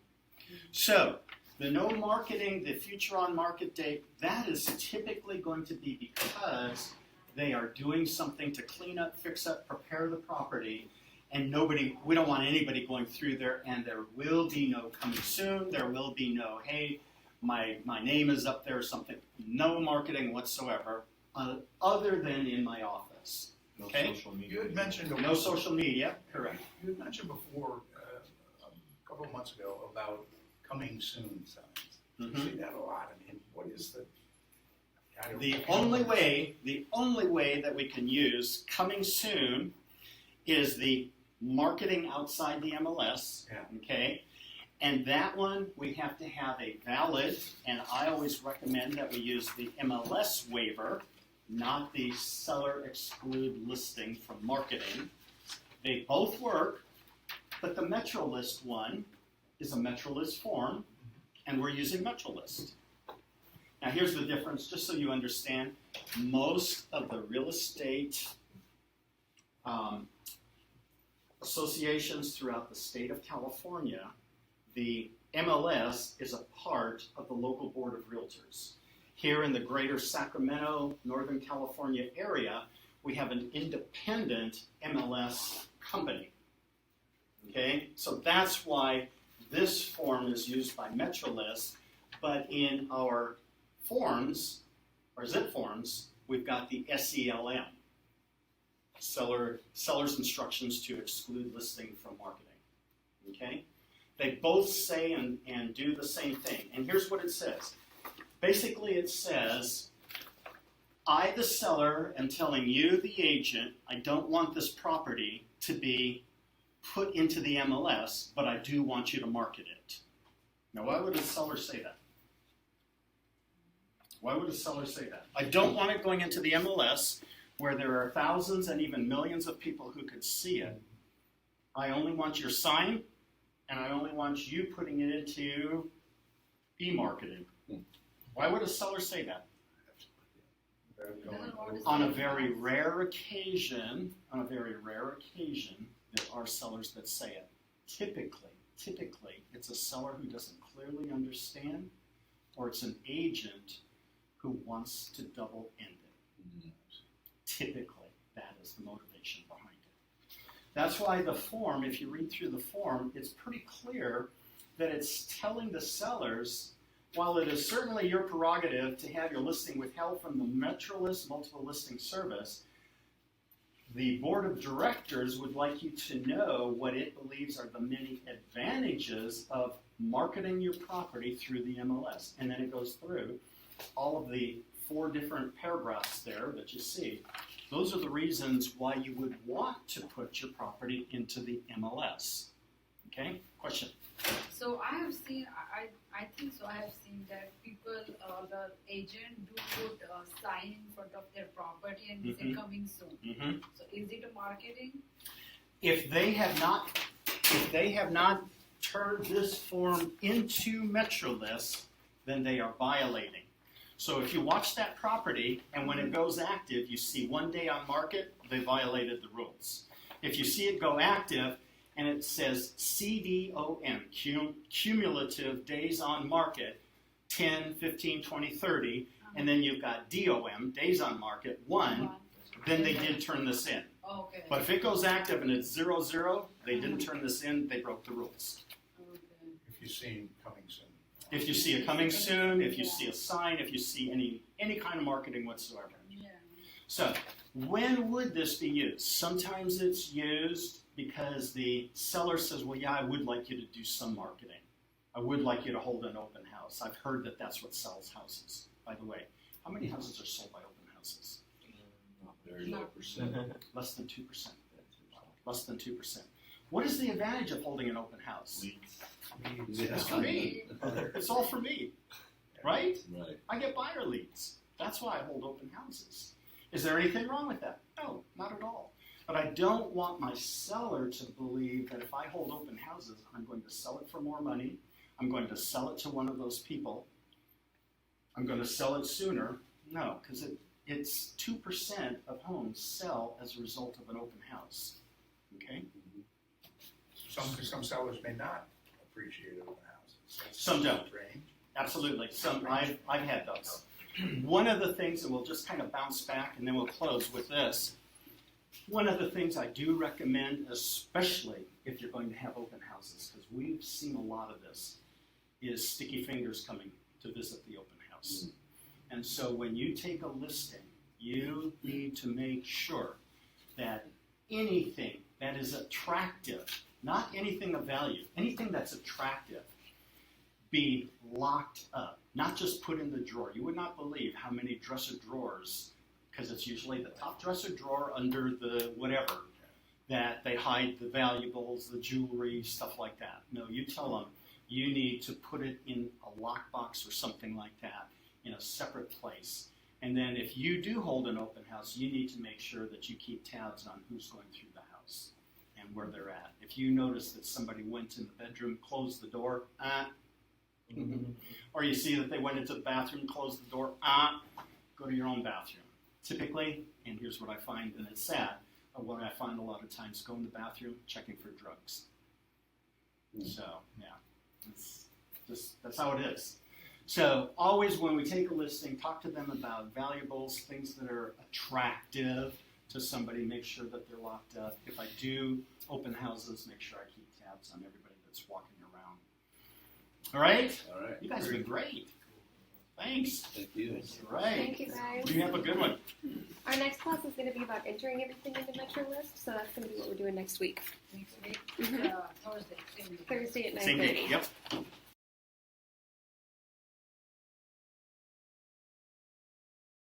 So, the no marketing, the future on market date, that is typically going to be because they are doing something to clean up, fix up, prepare the property, and we don't want anybody going through there, and there will be no coming soon, there will be no, hey, my name is up there or something. No marketing whatsoever, other than in my office. No Okay? social media. You had mentioned No social media, correct. You had mentioned before, a couple of months ago, about coming soon signs. You Mhm. see that a lot. I mean, what is the? I don't- The only way that we can use coming soon is the marketing outside the MLS, Yeah. okay? And that one, we have to have a valid, and I always recommend that we use the MLS waiver, not the seller exclude listing from marketing. They both work, but the MetroList one is a MetroList form, and we're using MetroList. Now here's the difference, just so you understand. Most of the real estate associations throughout the state of California, the MLS is a part of the local board of realtors. Here in the greater Sacramento, Northern California area, we have an independent MLS company. Okay, so that's why this form is used by MetroList, but in our forms, our zip forms, we've got the SELM, seller's instructions to exclude listing from marketing. Okay, they both say and do the same thing, and here's what it says. Basically, it says, I, the seller, am telling you, the agent, I don't want this property to be put into the MLS, but I do want you to market it. Now, why would a seller say that? Why would a seller say that? I don't want it going into the MLS where there are thousands and even millions of people who could see it. I only want your sign, and I only want you putting it into e-marketing. Why would a seller say that? On a very rare occasion, there are sellers that say it. Typically, it's a seller who doesn't clearly understand, or it's an agent who wants to double end it. Typically, that is the motivation behind it. That's why the form, if you read through the form, it's pretty clear that it's telling the sellers, while it is certainly your prerogative to have your listing withheld from the MetroList multiple listing service, the board of directors would like you to know what it believes are the many advantages of marketing your property through the MLS. And then it goes through all of the 4 different paragraphs there that you see. Those are the reasons why you would want to put your property into the MLS. Okay? Question? So I have seen, I think so, I have seen that people, the agent do put a sign in front of their property and they say coming soon. Mm-hmm. So is it a marketing? If they have not turned this form into MetroList, then they are violating. So if you watch that property and when it goes active, you see 1 day on market, they violated the rules. If you see it go active and it says CDOM, cumulative days on market, 10, 15, 20, 30, and then you've got DOM, days on market, 1, then they did turn this in. Okay. But if it goes active and it's 0-0, they didn't turn this in, they broke the rules. Okay. If you've seen coming soon. If you see it coming soon, if you see a sign, if you see any kind of marketing whatsoever. Yeah. So, when would this be used? Sometimes it's used because the seller says, well, yeah, I would like you to do some marketing. I would like you to hold an open house. I've heard that that's what sells houses, by the way. How many houses are sold by open houses? Very low percent. Less than 2%. Less than 2%. What is the advantage of holding an open house? It's for me. It's all for me, right? Right. I get buyer leads. That's why I hold open houses. Is there anything wrong with that? No, not at all. But I don't want my seller to believe that if I hold open houses, I'm going to sell it for more money. I'm going to sell it to one of those people. I'm going to sell it sooner. No, because it's 2% of homes sell as a result of an open house. Okay? Some sellers may not appreciate open houses. That's Some don't. strange. Absolutely. I've had those. One of the things, and we'll just kind of bounce back and then we'll close with this. One of the things I do recommend, especially if you're going to have open houses, because we've seen a lot of this, is sticky fingers coming to visit the open house. And so when you take a listing, you need to make sure that anything that is attractive, not anything of value, anything that's attractive, be locked up, not just put in the drawer. You would not believe how many dresser drawers, because it's usually the top dresser drawer under the whatever, that they hide the valuables, the jewelry, stuff like that. No, you tell them you need to put it in a lockbox or something like that in a separate place. And then if you do hold an open house, you need to make sure that you keep tabs on who's going through the house and where they're at. If you notice that somebody went in the bedroom, closed the door, or you see that they went into the bathroom, closed the door, go to your own bathroom. Typically, and here's what I find, and it's sad, but what I find a lot of times, go in the bathroom, checking for drugs. So, yeah, that's how it is. So, always when we take a listing, talk to them about valuables, things that are attractive to somebody, make sure that they're locked up. If I do open houses, make sure I keep tabs on everybody that's walking around. All right? All right. You guys have been great. Thanks. Thank you. All right. Thank you, guys. You have a good one. Our next class is going to be about entering everything into Metro List, so that's going to be what we're doing next week. Next week, Mhm. Thursday. Same day. Thursday at 9:30. Same day. Yep.